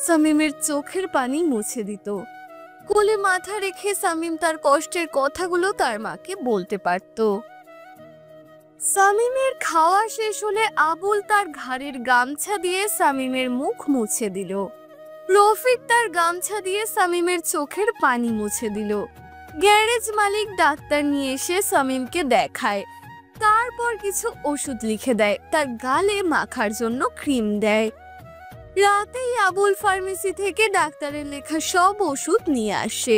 সামিমের চোখের পানি মুছে দিত। কোলে মাথা রেখে সামিম তার কষ্টের কথাগুলো তার মাকে বলতে পারত। সামিমের খাওয়া শেষ হলে আবুল তার ঘাড়ের গামছা দিয়ে সামিমের মুখ মুছে দিল। রফিক তার গামছা দিয়ে সামিমের চোখের পানি মুছে দিল। গ্যারেজ মালিক ডাক্তার নিয়ে এসে সামিমকে দেখায়, তারপর কিছু ওষুধ লিখে দেয়, তার গালে মাখার জন্য ক্রিম দেয়। রাতেই আবুল ফার্মেসি থেকে ডাক্তারের লেখা সব ওষুধ নিয়ে আসে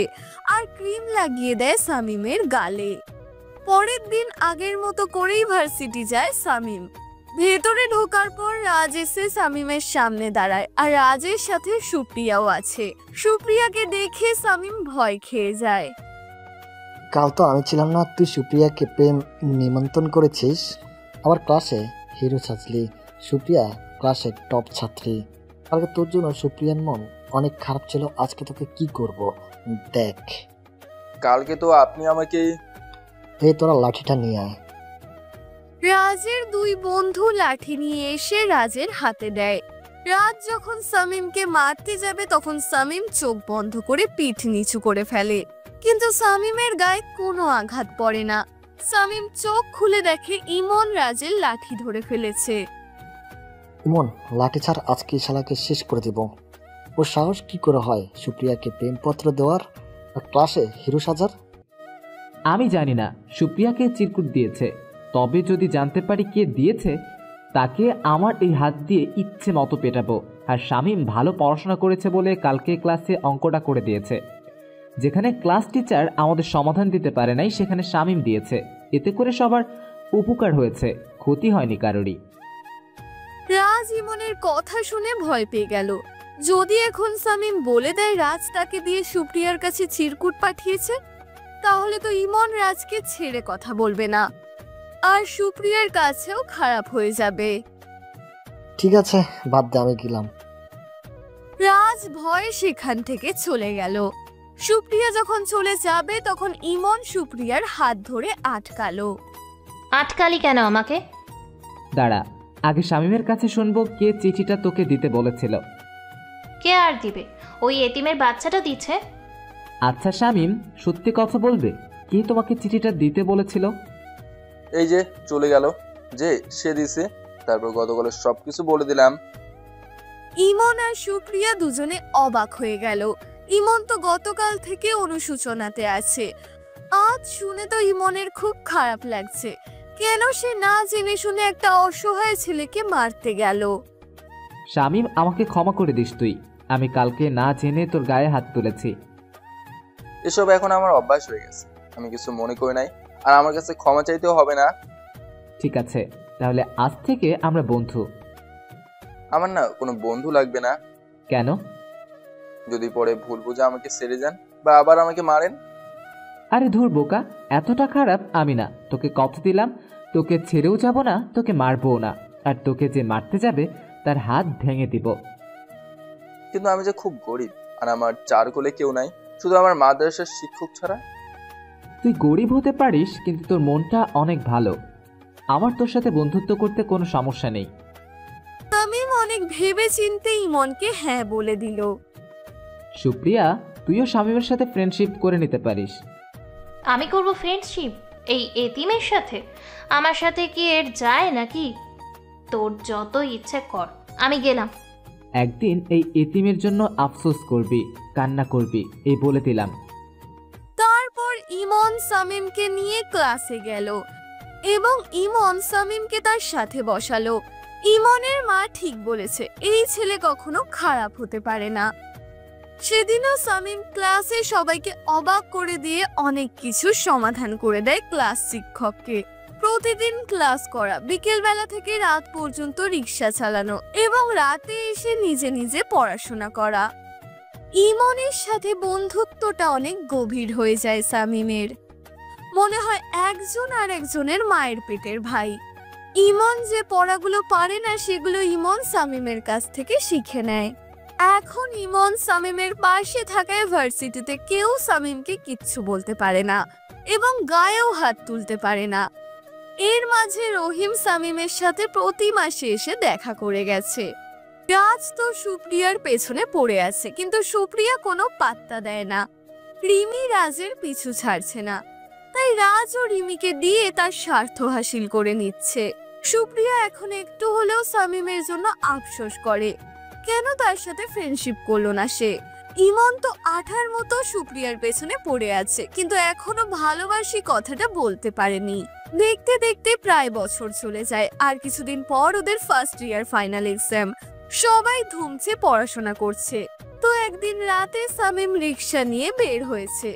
আর ক্রিম লাগিয়ে দেয় সামিমের গালে। পরের দিন আগের মতো করেই ভার্সিটি যায় সামিম। ভেতরে ঢোকার পর রাজ এসে সামিমের সামনে দাঁড়ায়, আর রাজের সাথে সুপ্রিয়াও আছে। সুপ্রিয়াকে দেখে সামিম ভয় খেয়ে যায়। কাল তো আমি ছিলাম না, তুই সুপ্রিয়াকে প্রেম নিমন্ত্রণ করেছিস। আবার ক্লাসে হিরো সাজলি। সুপ্রিয়া ক্লাসের টপ ছাত্রী। কালকে তোর জন্য সুপ্রিয়ার মন অনেক খারাপ ছিল। আজকে তোকে কি করব দেখ। কালকে তো আপনি আমাকে এই তোরা লাঠিটা নিয়ে আয়। রাজের দুই বন্ধু লাঠি নিয়ে এসে রাজের হাতে দেয়। রাজ যখন সামিমকে মারতে যাবে তখন সামিম চোখ বন্ধ করে পিঠ নিচু করে ফেলে, কিন্তু সামিমের গায়ে কোনো আঘাত পড়ে না। সামিম চোখ খুলে দেখে ইমন রাজের লাঠি ধরে ফেলেছে। ইমন, লাঠি ছাড়, আজকে শালাকে শেষ করে দিব। ওর সাহস কি করে হয় সুপ্রিয়াকে প্রেমপত্র দেওয়ার আর ক্লাসে হিরো সাজার? আমি জানি না সুপ্রিয়াকে চিরকুট দিয়েছে, তবে যদি জানতে পারি কে দিয়েছে তাকে আমার এই হাত দিয়ে ইচ্ছে মতো পেটাবো। আর শামীম ভালো পড়াশোনা করেছে বলে কালকে ক্লাসে অঙ্কটা করে দিয়েছে। যেখানে ক্লাস টিচার আমাদের সমাধান দিতে পারে নাই সেখানে শামীম দিয়েছে। এতে করে সবার উপকার হয়েছে, ক্ষতি হয়নি কারোরই। রাজ ইমনের কথা শুনে ভয় পেয়ে গেল। যদি এখন সামিম বলে দেয় রাজ তাকে দিয়ে সুপ্রিয়ার কাছে চিরকুট পাঠিয়েছে, তাহলে তো ইমন রাজকে ছেড়ে কথা বলবে না, আর সুপ্রিয়ার কাছেও খারাপ হয়ে যাবে। ঠিক আছে, বাদ দে, আমি গেলাম। রাজ ভয়ে সেখান থেকে চলে গেল। সুপ্রিয়া যখন চলে যাবে তখন ইমন সুপ্রিয়ার হাত ধরে আটকালো। আটকালি কেন আমাকে? দাঁড়া, আগে শামীমের কাছে শুনবো কে চিঠিটা তোকে দিতে বলেছিল। কে আর দিবে? ওই এতিমের বাচ্চাটা দিচ্ছে। আচ্ছা শামীম, সত্যি কথা বলবে, কে তোমাকে চিঠিটা দিতে বলেছিল? এই যে চলে গেল যে, সে দিছে। তারপর গতকাল সবকিছু বলে দিলাম। ইমন আর সুপ্রিয়া দুজনে অবাক হয়ে গেল। ইমন তো গতকাল থেকে অনুশোচনাতে আছে। আজ শুনে তো ইমনের খুব খারাপ লাগছে। কেন সে না জেনে শুনে একটা অসহায় ছেলেকে মারতে গেল? শামীম, আমাকে ক্ষমা করে দিস তুই। আমি কালকে না জেনে তোর গায়ে হাত তুলেছি। এসব এখন আমার অভ্যাস হয়ে গেছে, আমি কিছু মনে করি নাই, আর আমার কাছে ক্ষমা চাইতেও হবে না। ঠিক আছে, তাহলে আজ থেকে আমরা বন্ধু। আমার না কোনো বন্ধু লাগবে না। কেন? যদি পরে ভুল বুঝে আমাকে ছেড়ে যান বা আবার আমাকে মারেন। আরে ধুর বোকা, এতটা খারাপ আমি না। তোকে কথা দিলাম, তোকে ছেড়েও যাব না, তোকে মারবও না, আর তোকে যে মারতে যাবে তার হাত ভেঙে দিব। কিন্তু আমি যে খুব গরিব, আর আমার চার কোলে কেউ নাই, শুধু আমার মাদ্রাসার শিক্ষক ছাড়া। তুই গরিব হতে পারিস, কিন্তু তোর মনটা অনেক ভালো। আমার তোর সাথে বন্ধুত্ব করতে কোনো সমস্যা নেই। সামিম অনেক ভেবে চিন্তে ইমনকে হ্যাঁ বলে দিল। সুপ্রিয়া, তুইও শামীমের সাথে ফ্রেন্ডশিপ করে নিতে পারিস। আমি করব ফ্রেন্ডশিপ এই এতিমের সাথে? আমার সাথে কি এর যায় নাকি? তোর যত ইচ্ছে কর, আমি গেলাম। একদিন এই এতিমের জন্য আফসোস করবি, কান্না করবি, এই বলে দিলাম। তারপর ইমন সামিমকে নিয়ে ক্লাসে গেল এবং ইমন সামিমকে তার সাথে বসালো। ইমনের মা ঠিক বলেছে, এই ছেলে কখনো খারাপ হতে পারে না। সেদিনও সামিম ক্লাসে সবাইকে অবাক করে দিয়ে অনেক কিছু সমাধান করে দেয় ক্লাস শিক্ষককে। প্রতিদিন ক্লাস করা, বিকেল বেলা থেকে রাত পর্যন্ত রিক্সা চালানো এবং রাতে এসে নিজে নিজে পড়াশোনা করা। ইমনের সাথে বন্ধুত্বটা অনেক গভীর হয়ে যায় সামিমের। মনে হয় একজন আর একজনের মায়ের পেটের ভাই। ইমন যে পড়াগুলো পারে না সেগুলো ইমন সামিমের কাছ থেকে শিখে নেয়। এখন ইমন সামিমের পাশে থাকায় ভার্সিটিতে কেউ সামিমকে কিচ্ছু বলতে পারে না এবং গায়েও হাত তুলতে পারে না। এর মাঝে রহিম সামিমের সাথে প্রতি মাসে এসে দেখা করে গেছে। রাজ তো সুপ্রিয়ার পেছনে পড়ে আছে, কিন্তু সুপ্রিয়া কোনো পাত্তা দেয় না। রিমি রাজের পিছু ছাড়ছে না, তাই রাজ ও রিমিকে দিয়ে তার স্বার্থ হাসিল করে নিচ্ছে। সুপ্রিয়া এখন একটু হলেও সামিমের জন্য আফসোস করে, কেন তার সাথে ফ্রেন্ডশিপ করলো না সে। ইমন তো আঠার মতো সুপ্রিয়ার পেছনে পড়ে আছে, কিন্তু এখনো ভালোবাসি কথাটা বলতে পারেনি। দেখতে দেখতে প্রায় বছর চলে যায়, আর কিছুদিন পর ওদের ফার্স্ট ইয়ার ফাইনাল এক্সাম। সবাই ধুমছে পড়াশোনা করছে। তো একদিন রাতে সামিম রিক্সা নিয়ে বের হয়েছে।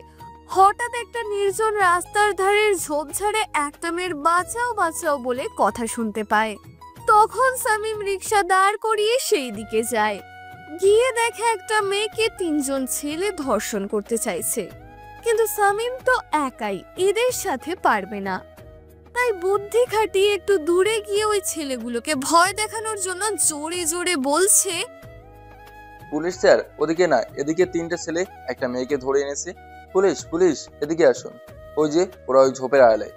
হঠাৎ একটা নির্জন রাস্তার ধারের ঝোপঝাড়ে একটা মেয়ের বাঁচাও বাঁচাও বলে কথা শুনতে পায়। তখন শামীম রিক্সা দাঁড় করিয়ে সেই দিকে যায়। গিয়ে দেখে একটা মেয়েকে 3 জন ছেলে ধর্ষণ করতে চাইছে, কিন্তু শামীম তো একাই, এদের সাথে পারবে না। তাই বুদ্ধি খাটিয়ে একটু দূরে গিয়ে ওই ছেলেগুলোকে ভয় দেখানোর জন্য জোরে জোরে বলছে, পুলিশ স্যার, ওদিকে না, এদিকে 3টে ছেলে একটা মেয়েকে ধরে এনেছে। পুলিশ পুলিশ, এদিকে আসুন। ওই যে ওরা ওই ঝোপের আড়ালে।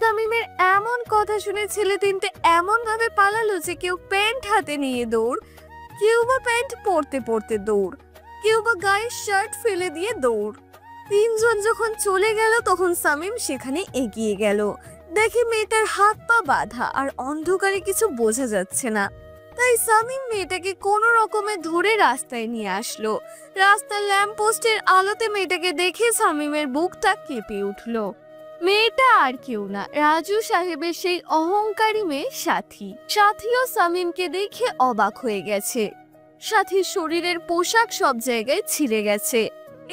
শামীমের এমন কথা শুনে ছেলে 3টে এমন ভাবে পালালো যে কেউ প্যান্ট হাতে নিয়ে দৌড়, কেউ বা প্যান্ট পরতে পরতে দৌড়, কেউ বা গায়ের শার্ট ফেলে দিয়ে দৌড়। 3 জন যখন চলে গেল তখন শামীম সেখানে এগিয়ে গেল। দেখে মেয়েটার হাত পা বাঁধা আর অন্ধকারে কিছু বোঝা যাচ্ছে না। তাই শামীম মেয়েটাকে কোনো রকমে ধরে রাস্তায় নিয়ে আসলো। রাস্তার ল্যাম্পপোস্টের আলোতে মেয়েটাকে দেখে শামীমের বুকটা কেঁপে উঠলো। মেয়েটা আর কেউ না, রাজু সাহেবের সেই অহংকারী মেয়ে সাথী। সাথীও শামীমকে দেখে অবাক হয়ে গেছে। সাথীর শরীরের পোশাক সব জায়গায় ছিঁড়ে গেছে,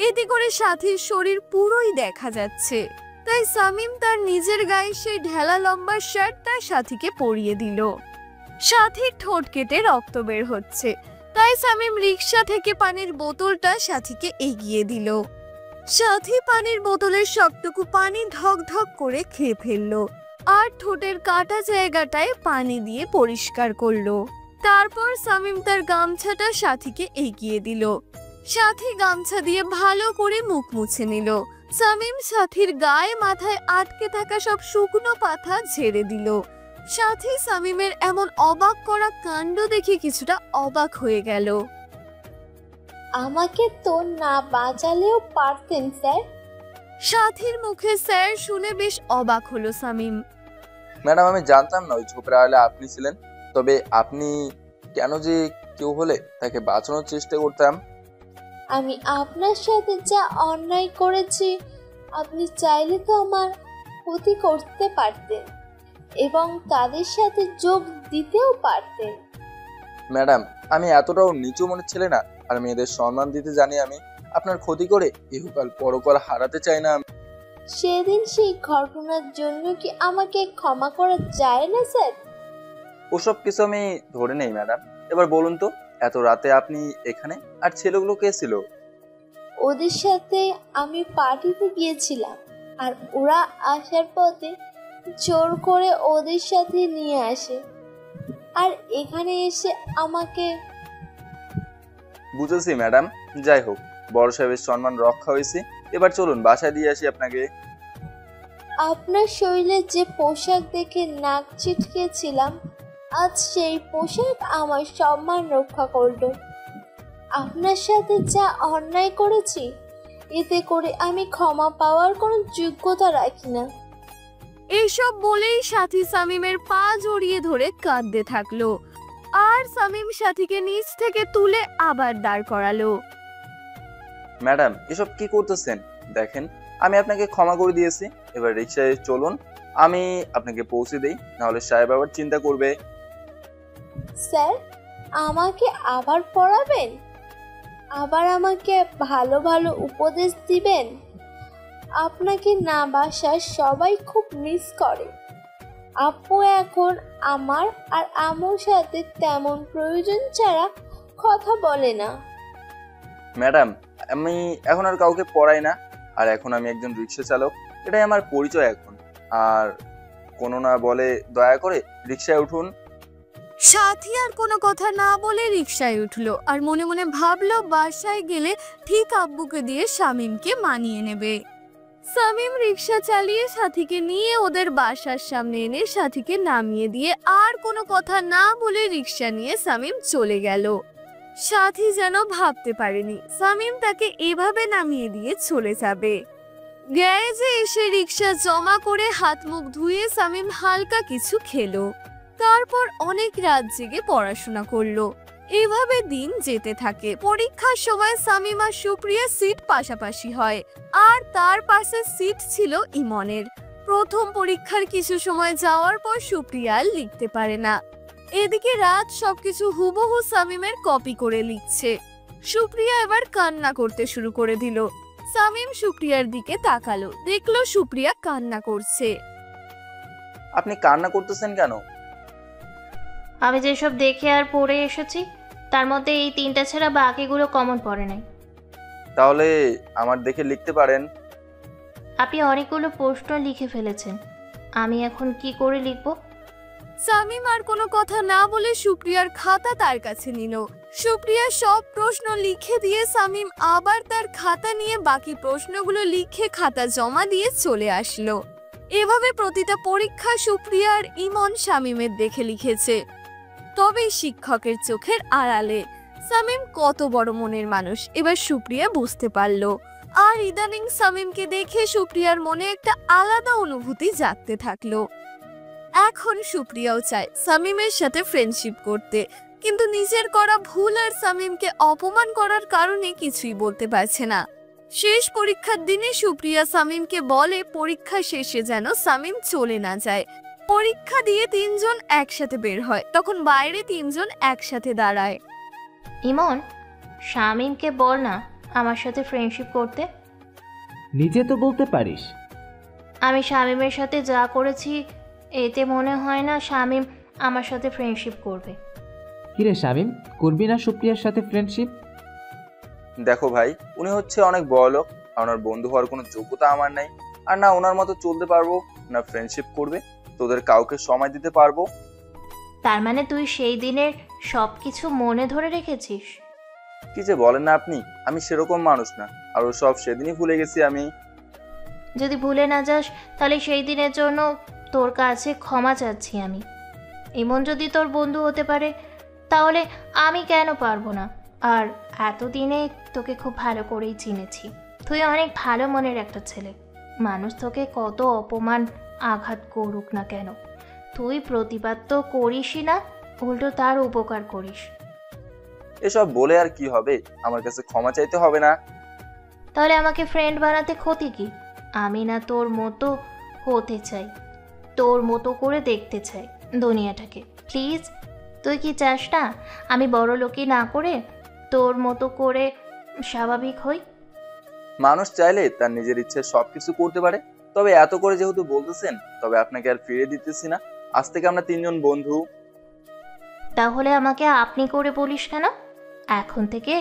এতে করে সাথীর শরীর পুরোই দেখা যাচ্ছে। তাই শামীম তার নিজের গায়ে সেই ঢেলা লম্বা শার্টটা সাথীকে পরিয়ে দিল। সাথীর ঠোঁট কেটে রক্ত বের হচ্ছে, তাই শামীম রিক্সা থেকে পানির বোতলটা সাথীকে এগিয়ে দিল। সাথী পানির বোতলের সবটুকু পানি ঢক ঢক করে খেয়ে ফেললো আর ঠোঁটের কাটা জায়গাটায় পানি দিয়ে পরিষ্কার করলো। তারপর শামীম তার গামছাটা সাথীকে এগিয়ে দিল। সাথী গামছা দিয়ে ভালো করে মুখ মুছে নিল। শামীম সাথীর গায়ে মাথায় আটকে থাকা সব শুকনো পাতা ঝেড়ে দিল। সাথী শামীমের এমন অবাক করা কাণ্ড দেখে কিছুটা অবাক হয়ে গেল। আমাকে তো না বাঁচালেও পারতেন স্যার। সাথীর মুখে স্যার শুনে বেশ অবাক হলো শামীম। ম্যাডাম, আমি জানতাম না ওই ঝোপের আড়ালে আপনি ছিলেন। তবে আপনি কেন যে কেউ হলে তাকে বাঁচানোর চেষ্টা করতাম। আমি আপনার সাথে যা অন্যায় করেছি আপনি চাইলে তো আমার ক্ষতি করতে পারতেন এবং তাদের সাথে যোগ দিতেও পারতেন। ম্যাডাম, আমি এতটাও নিচু মনের ছেলে না। আর মেয়েদের সম্মান দিতে জানি আমি। আপনার ক্ষতি করে ইহকাল পরকাল হারাতে চাই না। সেদিন সেই ঘটনার জন্য কি আমাকে ক্ষমা করা যায় না স্যার? ওসব কিছু আমি ধরে নেই ম্যাডাম। এবার বলুন তো, এত রাতে আপনি এখানে, আর ছেলেগুলো কে ছিল? ওদের সাথে আমি পার্টিতে গিয়েছিলাম, আর ওরা আসার পথে জোর করে ওদের সাথে নিয়ে আসে আর এখানে এসে আমাকে। বুঝেছি ম্যাডাম, যাই হোক, বড় সাহেবের সম্মান রক্ষা হয়েছে। এবার চলুন বাসায় দিয়ে আসি আপনাকে। আপনার শরীরে যে পোশাক দেখে নাক ছিটকেছিলাম, আজ সেই পোশাক আমার সম্মান রক্ষা করলো। আপনার সাথে যা অন্যায় করেছি এতে করে আমি ক্ষমা পাওয়ার কোনো যোগ্যতা রাখি না। এইসব বলেই সাথী শামীমের পা জড়িয়ে ধরে কাঁদতে থাকলো আর শামীম সাথীকে নিচ থেকে তুলে আবার দাঁড় করালো। ম্যাডাম, এসব কি করতেছেন? দেখেন, আমি আপনাকে ক্ষমা করে দিয়েছি। এবার রিকশায় চলুন, আমি আপনাকে পৌঁছে দেই, নাহলে সাহেব আবার চিন্তা করবে। স্যার, আমাকে আবার পড়াবেন? আবার আমাকে ভালো ভালো উপদেশ দিবেন? আপনাকে না বাসার সবাই খুব মিস করে। আপু এখন আমার আর আম্মুর সাথে তেমন প্রয়োজন ছাড়া কথা বলে না। ম্যাডাম, আমি এখন আর কাউকে পড়াই না, আর এখন আমি একজন রিক্সা চালক। এটাই আমার পরিচয় এখন। আর কোনো না বলে দয়া করে রিক্সায় উঠুন। সাথী আর কোনো কথা না বলে রিক্সায় উঠলো আর মনে মনে ভাবলো বাসায় গেলে ঠিক আব্বুকে দিয়ে শামীমকে মানিয়ে নেবে। শামীম রিক্সা চালিয়ে সাথীকে নিয়ে ওদের বাসার সামনে এনে সাথীকে নামিয়ে দিয়ে আর কোনো কথা না বলে রিক্সা নিয়ে শামীম চলে গেল। সাথী যেন ভাবতে পারেনি শামীম তাকে এভাবে নামিয়ে দিয়ে চলে যাবে। গ্যারেজে এসে রিক্সা জমা করে হাত মুখ ধুয়ে শামীম হালকা কিছু খেলো। তারপর অনেক রাত জেগে পড়াশোনা করলো। এভাবে দিন যেতে থাকে। পরীক্ষার সময় শামীম আর সুপ্রিয়া সিট পাশাপাশি হয় আর তার পাশে সিট ছিল ইমনের। প্রথম পরীক্ষার কিছু সময় যাওয়ার পর সুপ্রিয়া আর লিখতে পারে না। এদিকে রাত সবকিছু হুবহু শামীমের কপি করে লিখছে। সুপ্রিয়া এবার কান্না করতে শুরু করে দিল। শামীম সুপ্রিয়ার দিকে তাকালো, দেখলো সুপ্রিয়া কান্না করছে। আপনি কান্না করতেছেন কেন? আমি যেসব দেখে আর পড়ে এসেছি তার মধ্যে এই 3টা ছাড়া বাকিগুলো কমন পড়ে নাই। তাহলে আমার দেখে লিখতে পারেন। আপনি অনেকগুলো প্রশ্ন লিখে ফেলেছেন, আমি এখন কি করে লিখব? শামীম আর কোনো কথা না বলে সুপ্রিয়ার খাতা তার কাছে নিল। সুপ্রিয়া সব প্রশ্ন লিখে দিয়ে শামীম আবার তার খাতা নিয়ে বাকি প্রশ্নগুলো লিখে খাতা জমা দিয়ে চলে আসলো। এভাবে প্রতিটা পরীক্ষা সুপ্রিয়া আর ইমন শামীমের দেখে লিখেছে, তবে শিক্ষকের চোখের আড়ালে। শামীম কত বড় মনের মানুষ এবার সুপ্রিয়া বুঝতে পারলো। আর ইদানিং শামীমকে দেখে সুপ্রিয়ার মনে একটা আলাদা অনুভূতি জাগতে থাকলো। এখন সুপ্রিয়াও চায় শামীমের সাথে ফ্রেন্ডশিপ করতে, কিন্তু নিজের করা ভুল আর শামীমকে অপমান করার কারণে কিছুই বলতে পারছে না। শেষ পরীক্ষার দিনে সুপ্রিয়া শামীমকে বলে পরীক্ষা শেষে যেন শামীম চলে না যায়। পরীক্ষা দিয়ে 3 জন একসাথে বের হয়, তখন বাইরে 3 জন একসাথে দাঁড়ায়। ইমন, শামীমকে বল না আমার সাথে ফ্রেন্ডশিপ করতে। নিজে তো বলতে পারিস। আমি শামীমের সাথে যা করেছি এতে মনে হয় না শামীম আমার সাথে ফ্রেন্ডশিপ করবে। কিরে শামীম, করবি না সুপ্রিয়ার সাথে ফ্রেন্ডশিপ? দেখো ভাই, উনি হচ্ছে অনেক বড় লোক, আর ওনার বন্ধু হওয়ার কোনো যোগ্যতা আমার নাই। আর না ওনার মতো চলতে পারবো, না ফ্রেন্ডশিপ করবে, তোদের কাউকে সময় দিতে পারবো। তার মানে তুই সেই দিনের সবকিছু মনে ধরে রেখেছিস? কি যে বলেন না আপনি, আমি সেরকম মানুষ না, আর ও সব সেদিনই ভুলে গেছি আমি। যদি ভুলে না যাস তাহলে সেই দিনের জন্য তোর কাছে ক্ষমা চাচ্ছি আমি। ইমন যদি তোর বন্ধু হতে পারে তাহলে আমি কেন পারবো না? আর এতদিনে তোকে খুব ভালো করেই চিনেছি, তুই অনেক ভালো মনের একটা ছেলে। মানুষ তোকে কত অপমান আঘাত করুক না কেন, তুই প্রতিবাদ তো করিসই না, উল্টো তার উপকার করিস। এসব বলে আর কি হবে, আমার কাছে ক্ষমা চাইতে হবে না। তাহলে আমাকে ফ্রেন্ড বানাতে ক্ষতি কি? আমি না তোর মতো হতে চাই, তোর মতো করে দেখতে চাই দুনিয়াটাকে। প্লিজ, তুই কি চাস না আমি বড় লোকই না করে তোর মতো করে স্বাভাবিক হই? মানুষ চাইলে তার নিজের ইচ্ছে সবকিছু করতে পারে, তবে এত করে যেহেতু বলতেছেন, তবে আপনাকে আর ফিরে দিতেছি না। আজ থেকে আমরা 3 জন বন্ধু। তাহলে আমাকে আপনি করে বলিস কেন? এখন থেকে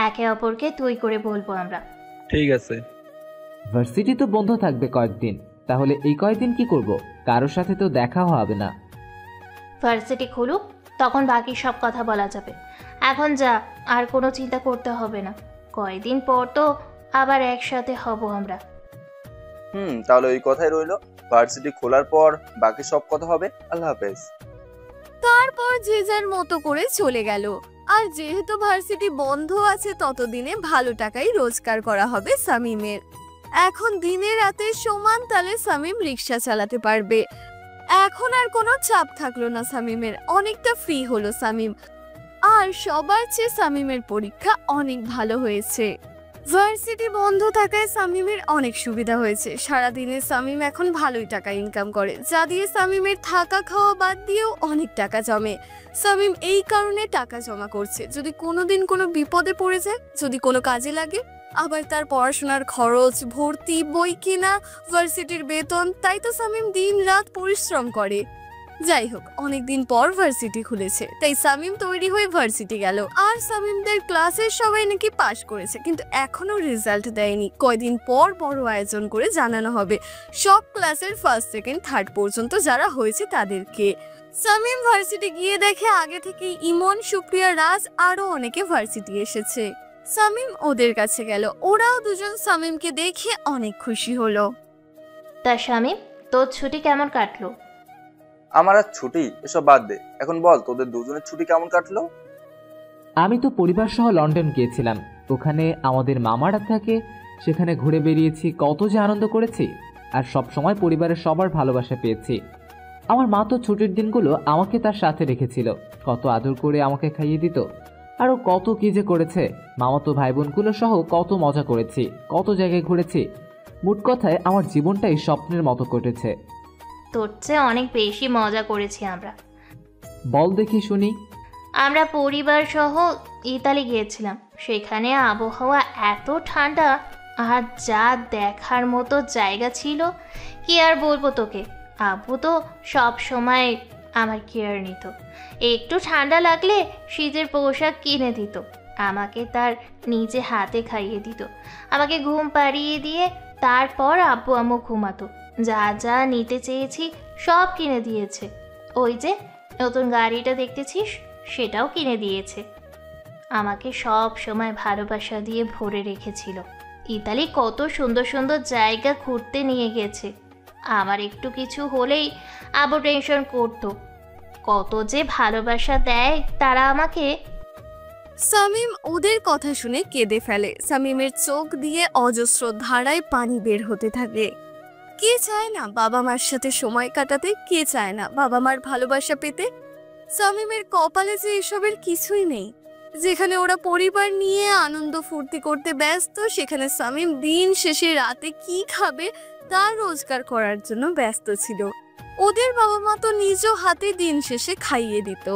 একে অপরকে তুই করে বলবো আমরা। ঠিক আছে। ভার্সিটি তো বন্ধ থাকবে কয়েকদিন, তাহলে এই কয়েকদিন কি করব? কারোর সাথে তো দেখা হবে না। ভার্সিটি খুলুক, তখন বাকি সব কথা বলা যাবে। এখন যা, আর কোনো চিন্তা করতে হবে না। কয়েকদিন পর তো আবার একসাথে হব আমরা। তাহলে ওই কথাই রইলো, ভার্সিটি খোলার পর বাকি সব কথা হবে। আল্লাহ হাফেজ। তারপর যে যার মতো করে চলে গেল। আর যেহেতু ভার্সিটি বন্ধ আছে, ততদিনে ভালো টাকাই রোজগার করা হবে শামীমের। এখন দিনে রাতে সমান তালে শামীম রিক্সা চালাতে পারবে। এখন আর কোনো চাপ থাকলো না শামীমের, অনেকটা ফ্রি হলো শামীম। আর সবার চেয়ে শামীমের পরীক্ষা অনেক ভালো হয়েছে। ভার্সিটি বন্ধ থাকায় শামীমের অনেক সুবিধা হয়েছে। সারাদিনে শামীম এখন ভালোই টাকা ইনকাম করে, যা দিয়ে শামীমের থাকা খাওয়া বাদ দিয়েও অনেক টাকা জমে। শামীম এই কারণে টাকা জমা করছে, যদি কোনোদিন কোনো বিপদে পড়ে যায়, যদি কোনো কাজে লাগে। আবার তার পড়াশোনার খরচ, ভর্তি, বই কেনা, ভার্সিটির বেতন, তাই তো শামীম দিন রাত পরিশ্রম করে। যাই হোক, অনেকদিন পর ভার্সিটি খুলেছে, তাই শামীম তৈরি হয়ে ভার্সিটি গেল। আর শামীমদের ক্লাসের সবাই নাকি পাশ করেছে, কিন্তু এখনো রেজাল্ট দেয়নি। কয়দিন পর বড় আয়োজন করে জানানো হবে সব ক্লাসের ফার্স্ট, সেকেন্ড, থার্ড পর্যন্ত যারা হয়েছে তাদেরকে। শামীম ভার্সিটি গিয়ে দেখে আগে থেকে ইমন, সুপ্রিয়া, রাজ আরো অনেকে ভার্সিটি এসেছে। শামীম ওদের কাছে গেল, ওরাও দুজন শামীমকে দেখে অনেক খুশি হলো। তা শামীম, তোর ছুটি কেমন কাটলো? আমার আর ছুটি এসব বাদ দে, এখন বল তোদের দুজনের ছুটি কেমন কাটলো? আমি তো পরিবার সহ লন্ডন গিয়েছিলাম, ওখানে আমাদের মামারা থাকে, সেখানে ঘুরে বেরিয়েছি, কত যে আনন্দ করেছি। আর সব সময় পরিবারের সবার ভালোবাসা পেয়েছি। আমার মা তো ছুটির দিনগুলো আমাকে তার সাথে রেখেছিল, কত আদর করে আমাকে খাইয়ে দিত। আরও কত কী যে করেছে, মামাতো ভাই বোনগুলো সহ কত মজা করেছি, কত জায়গায় ঘুরেছি। মোট কথায় আমার জীবনটাই স্বপ্নের মতো কেটেছে। তোর চেয়ে অনেক বেশি মজা করেছি আমরা। বল দেখি শুনি। আমরা পরিবার সহ ইতালি গিয়েছিলাম, সেখানে আবহাওয়া এত ঠান্ডা আর যা দেখার মতো জায়গা ছিল, কি আর বলবো তোকে। আব্বু তো সব সময় আমার কেয়ার নিত। একটু ঠান্ডা লাগলে শীতের পোশাক কিনে দিত, আমাকে তার নিজে হাতে খাইয়ে দিত, আমাকে ঘুম পাড়িয়ে দিয়ে তারপর আব্বু আম্মু ঘুমাতো। যা যা নিতে চেয়েছি সব কিনে দিয়েছে। ওই যে নতুন গাড়িটা দেখতেছিস, সেটাও কিনে দিয়েছে। আমাকে সব সময় ভালোবাসা দিয়ে ভরে রেখেছিল। ইতালি কত সুন্দর সুন্দর জায়গা ঘুরতে নিয়ে গেছে। আমার একটু কিছু হলেই আব্বু টেনশন করতো। কত যে ভালোবাসা দেয় তারা আমাকে। সামিম ওদের কথা শুনে কেঁদে ফেলে। সামিমের চোখ দিয়ে অজস্র ধারায় পানি বের হতে থাকে। কে চায় না বাবা মার সাথে সময় কাটাতে? কে চায় না বাবা মার ভালোবাসা পেতে? সামিমের কপালে যে এসবের কিছুই নেই। যেখানে ওরা পরিবার নিয়ে আনন্দ ফুর্তি করতে ব্যস্ত, সেখানে সামিম দিন শেষে রাতে কি খাবে তার রোজগার করার জন্য ব্যস্ত ছিল। ওদের বাবা মা তো নিজ হাতে দিন শেষে খাইয়ে দিত,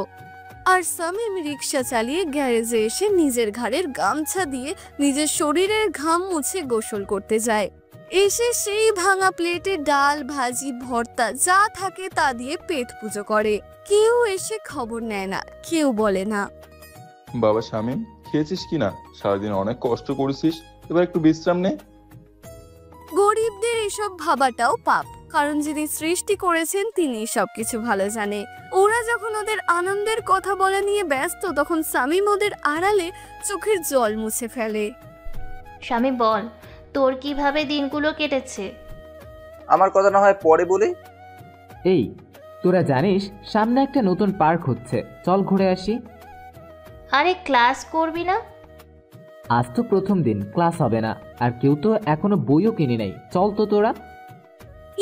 আর সামিম রিক্সা চালিয়ে গ্যারেজে এসে নিজের ঘাড়ের গামছা দিয়ে নিজের শরীরের ঘাম মুছে গোসল করতে যায়। এসে সেই ভাঙা প্লেটে ডাল ভাজি ভর্তা যা থাকে তা দিয়ে পেট পুজো করে। কেউ এসে খবর নেয় না, কেউ বলে না। বাবা শামীম, খেয়েছিস কিনা? সারাদিন অনেক কষ্ট করেছিস, এবার একটু বিশ্রাম নে। গরিবদের এসব ভাবাটাও পাপ, কারণ যিনি সৃষ্টি করেছেন তিনি সবকিছু ভালো জানে। ওরা যখন ওদের আনন্দের কথা বলা নিয়ে ব্যস্ত, তখন সামিম ওদের আড়ালে চোখের জল মুছে ফেলে। স্বামী বল, তোর কিভাবে দিনগুলো কেটেছে? আমার কথা না হয় পরে বলি। এই তোরা জানিস সামনে একটা নতুন পার্ক হচ্ছে, চল ঘুরে আসি। আরে ক্লাস করবি না? আজ তো প্রথম দিন, ক্লাস হবে না, আর কেউ তো এখনো বইও কিনে নাই, চল তো তোরা।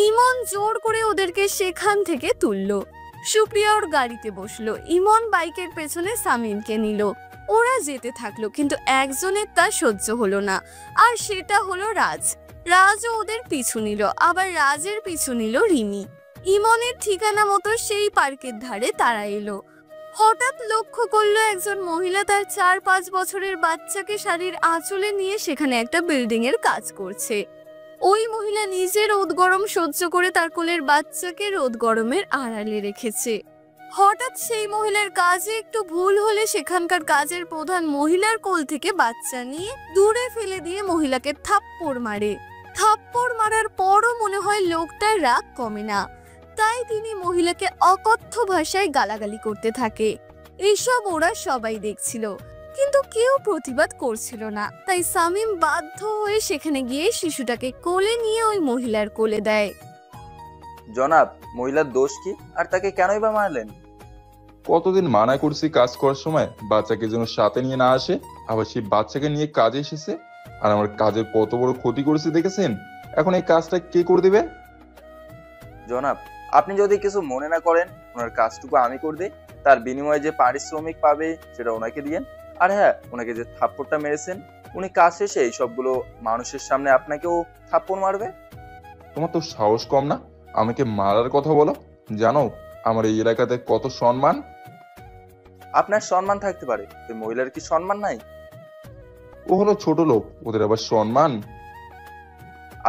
ইমন জোর করে ওদেরকে সেখান থেকে তুললো। সুপ্রিয়া ওর গাড়িতে বসলো, ইমন বাইকের পেছনে সামিমকে নিল। ওরা যেতে থাকলো, কিন্তু একজনের তা সহ্য হলো না, আর সেটা হলো রাজ। রাজও ওদের পিছু নিল, আবার রাজের পিছু নিল রিমি। ইমনের ঠিকানা মতো সেই পার্কের ধারে তারা এলো। হঠাৎ লক্ষ্য করলো একজন মহিলা তার 4-5 বছরের বাচ্চাকে শাড়ির আঁচলে নিয়ে সেখানে একটা বিল্ডিং এর কাজ করছে। ওই মহিলা নিজের রোদ গরম সহ্য করে তার কোলের বাচ্চাকে রোদ গরমের আড়ালে রেখেছে। হঠাৎ সেই মহিলার কাজে একটু ভুল হলে সেখানকার কাজের প্রধান মহিলার কোল থেকে বাচ্চা নিয়ে দূরে ফেলে দিয়ে মহিলাকে থাপ্পড় মারে। থাপ্পড় মারার পরও মনে হয় লোকটার রাগ কমে না, তাই তিনি মহিলাকে অকথ্য ভাষায় গালাগালি করতে থাকে। এসব ওরা সবাই দেখছিল, কিন্তু কেউ প্রতিবাদ করছিল না। তাই সামিম বাধ্য হয়ে সেখানে গিয়ে শিশুটাকে কোলে নিয়ে ওই মহিলার কোলে দেয়। জনাব, মহিলার দোষ কি, আর তাকে কেনই বা মারলেন? কতদিন মানা করছি কাজ করার সময় বাচ্চাকে যেন সাথে নিয়ে না আসে, আবার সেই বাচ্চাকে নিয়ে কাজে এসেছে, আর আমার কাজের কত বড় ক্ষতি করেছে দেখেছেন। এখন এই কাজটা কে করে দেবে? জনাব, আপনি যদি কিছু মনে না করেন, ওনার কাজটুকু আমি করে দিই, তার বিনিময়ে যে পারিশ্রমিক পাবে সেটা ওনাকে দিয়েন। আর হ্যাঁ, ওনাকে যে থাপ্পড়টা মেরেছেন, উনি কাজ শেষে এই সবগুলো মানুষের সামনে আপনাকেও থাপ্পড় মারবে। তোমার তো সাহস কম না, আমাকে মারার কথা বলো? জানো আমার এই এলাকাতে কত সম্মান? আপনার সম্মান থাকতে পারে, ওই মহিলার কি সম্মান নাই? ও হলো ছোট লোক, ওদের আবার সম্মান?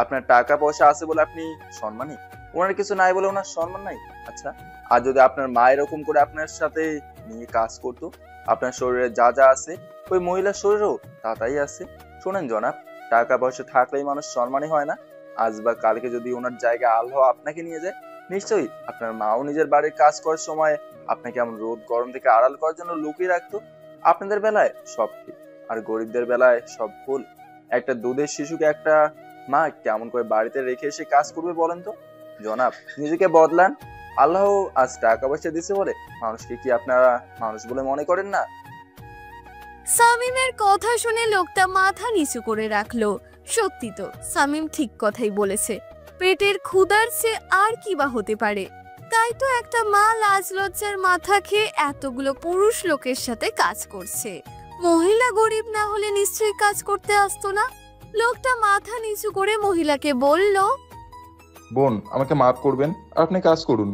আপনার টাকা পয়সা আছে বলে আপনি সম্মানী, ওনার কিছু নাই বলে ওনার সম্মান নাই? আচ্ছা, আর যদি আপনার মা এরকম করে আপনার সাথে নিয়ে কাজ করতো, আপনার শরীরে যা যা আছে ওই মহিলার শরীরেও তা তাই আছে। শোনেন জনাব, টাকা পয়সা থাকলেই মানুষ সম্মানই হয় না। আজ বা কালকে যদি ওনার জায়গায় আল্লাহ আপনাকে নিয়ে যায়, নিশ্চয়ই আপনার মাও নিজের বাড়ির কাজ করার সময় আপনাকে এমন রোদ গরম থেকে আড়াল করার জন্য লুকিয়ে রাখতো। আপনাদের বেলায় সব ঠিক, আর গরিবদের বেলায় সব ভুল। একটা দুধের শিশুকে একটা মা কেমন করে বাড়িতে রেখে এসে কাজ করবে বলেন তো? জনাব, নিজেকে বদলান। আল্লাহ আজ টাকা পয়সা দিছে বলে মানুষকে কি আপনারা মানুষ বলে মনে করেন না? সামিমের কথা শুনে লোকটা মাথা নিচু করে রাখলো। সত্যি তো, সামিম ঠিক কথাই বলেছে। পেটের ক্ষুধার চেয়ে আর কি বা হতে পারে? তাই তো একটা মা লাজ লজ্জার মাথা খেয়ে এতগুলো পুরুষ লোকের সাথে কাজ করছে। মহিলা গরিব না হলে নিশ্চয়ই কাজ করতে আসতো না। লোকটা মাথা নিচু করে মহিলাকে বলল, বোন, আমাকে মাফ করবেন, আর আপনি কাজ করুন।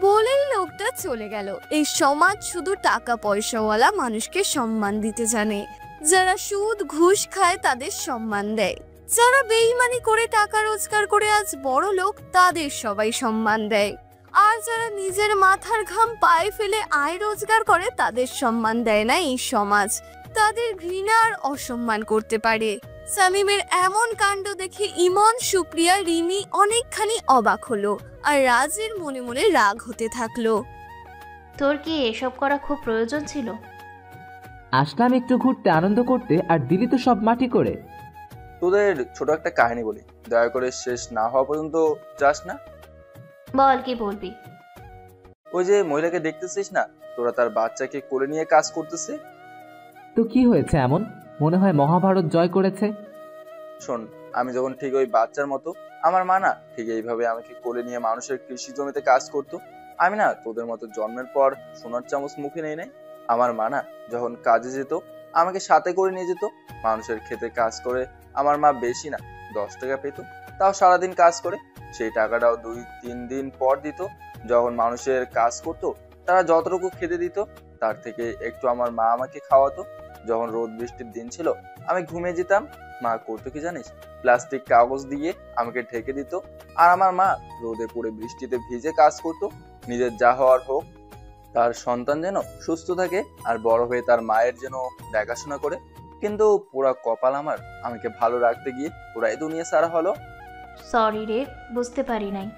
বলেই লোকটা চলে গেল। এই সমাজ শুধু টাকা পয়সাওয়ালা মানুষকে সম্মান দিতে জানে, যারা সুদ ঘুষ খায় তাদের সম্মান দেয়, যারা বেইমানি করে টাকা রোজগার করে আজ বড় লোক তাদের সবাই সম্মান দেয়, আর যারা নিজের মাথার ঘাম পায়ে ফেলে আয় রোজগার করে তাদের সম্মান দেয় না এই সমাজ, তাদের ঘৃণা আর অসম্মান করতে পারে। শামীমের এমন কাণ্ড দেখে ইমন, সুপ্রিয়া, রিমি অনেকখানি অবাক হলো, আর রাজের মনে মনে রাগ হতে থাকলো। তোর কি এসব করা খুব প্রয়োজন ছিল? আসলাম একটু ঘুরতে, আনন্দ করতে, আর দিলি তো সব মাটি করে। তোদের ছোট একটা কাহিনী বলি, দয়া করে শেষ না হওয়া পর্যন্ত যাস না। বল, কি বলবি? ওই যে মহিলাকে দেখতেছিস না, তোরা তার বাচ্চাকে কোলে নিয়ে কাজ করতেছে। তো কি হয়েছে এমন? মনে হয় মহাভারত জয় করেছে। শোন, আমি যখন ঠিক ওই বাচ্চার মতো, আমার মা না ঠিক এইভাবে আমাকে কোলে নিয়ে মানুষের কৃষি জমিতে কাজ করতো। আমি না তোদের মতো জন্মের পর সোনার চামচ মুখে নেই নাই। আমার মা না যখন কাজে যেত আমাকে সাথে করে নিয়ে যেত। মানুষের খেতে কাজ করে আমার মা বেশি না 10 টাকা পেত, তাও সারাদিন কাজ করে। সেই টাকাটাও 2-3 দিন পর দিত। যখন মানুষের কাজ করতো তারা যতটুকু খেতে দিত তার থেকে একটু আমার মা আমাকে খাওয়াতো। যখন রোদ বৃষ্টির দিন ছিল আমি ঘুমিয়ে যেতাম, মা করতো কি জানিস, প্লাস্টিক কাগজ দিয়ে আমাকে ঢেকে দিত। আর আমার মা রোদে পড়ে বৃষ্টিতে ভিজে কাজ করতো। নিজের যা হওয়ার হোক, তার সন্তান যেন সুস্থ থাকে আর বড় হয়ে তার মায়ের যেন দেখাশোনা করে। কিন্তু পুরা কপাল আমার, আমাকে ভালো রাখতে গিয়ে পুরাই দুনিয়া সারা হলো। সরি রে, বুঝতে পারি নাই।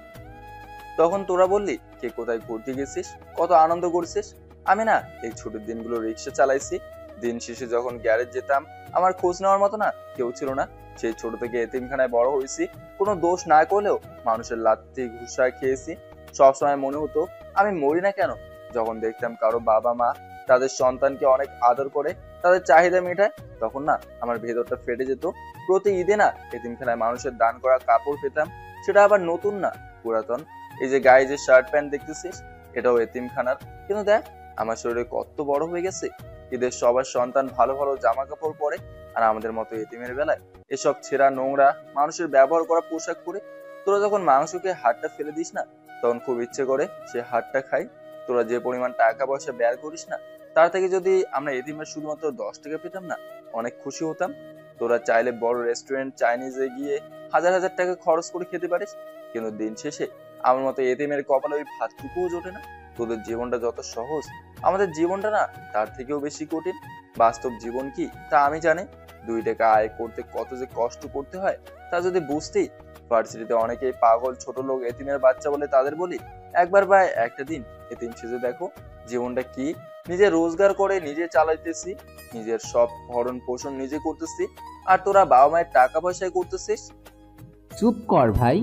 তখন তোরা বললি কে কোথায় ঘুরতে গেছিস, কত আনন্দ করছিস। আমি না এই ছুটির দিনগুলো রিক্সা চালাইছি। দিন শেষে যখন গ্যারেজ যেতাম আমার খোঁজ নেওয়ার মতো না কেউ ছিল না। সেই ছোট থেকে এতিমখানায় বড় হয়েছি, কোনো দোষ না করলেও মানুষের লাত্তি ঘুষা খেয়েছি। সবসময় মনে হতো আমি মরি না কেন। যখন দেখতাম কারো বাবা মা তাদের সন্তানকে অনেক আদর করে, তাদের চাহিদা মেটায়, তখন না আমার ভেতরটা ফেটে যেত। প্রতি ঈদে না এতিমখানায় মানুষের দান করা কাপড় পেতাম, সেটা আবার নতুন না পুরাতন। এই যে গায়ে যে শার্ট প্যান্ট দেখতেছিস এটাও এতিমখানার। কিন্তু দেখ আমার শরীরে কত বড় হয়ে গেছে। ঈদের সবার সন্তান ভালো ভালো জামা কাপড় পরে, আর আমাদের মতো এতিমের বেলায় এসব ছেঁড়া নোংরা মানুষের ব্যবহার করা পোশাক পরে। তোরা যখন মাংসকে হাড়টা ফেলে দিস না তখন খুব ইচ্ছে করে সে হাড়টা খাই। তোরা যে পরিমাণ টাকা পয়সা ব্যয় করিস না তার থেকে যদি আমরা এতিমের শুধুমাত্র 10 টাকা পেতাম না অনেক খুশি হতাম। তোরা চাইলে বড় রেস্টুরেন্ট চাইনিজে গিয়ে হাজার হাজার টাকা খরচ করে খেতে পারিস, কিন্তু দিন শেষে আমার মতো এতিমের কপালে ওই ভাতটুকুও জোটে না। তোদের জীবনটা যত সহজ, আমাদের জীবনটা না তার থেকেও বেশি কঠিন। বাস্তব জীবন কি তা আমি জানি। 2 টাকা আয় করতে কত যে কষ্ট করতে হয় তা যদি বুঝতেই। ভার্সিটিতে অনেকেই পাগল, ছোট লোক, এতিমের বাচ্চা বলে তাদের বলি একবার বা একটা দিন এতিম সেজে দেখো জীবনটা কি। নিজে রোজগার করে নিজে চালাইতেছি, নিজের সব ভরণ পোষণ নিজে করতেছি, আর তোরা বাবা মায়ের টাকা পয়সায় করতেছিস। চুপ কর ভাই।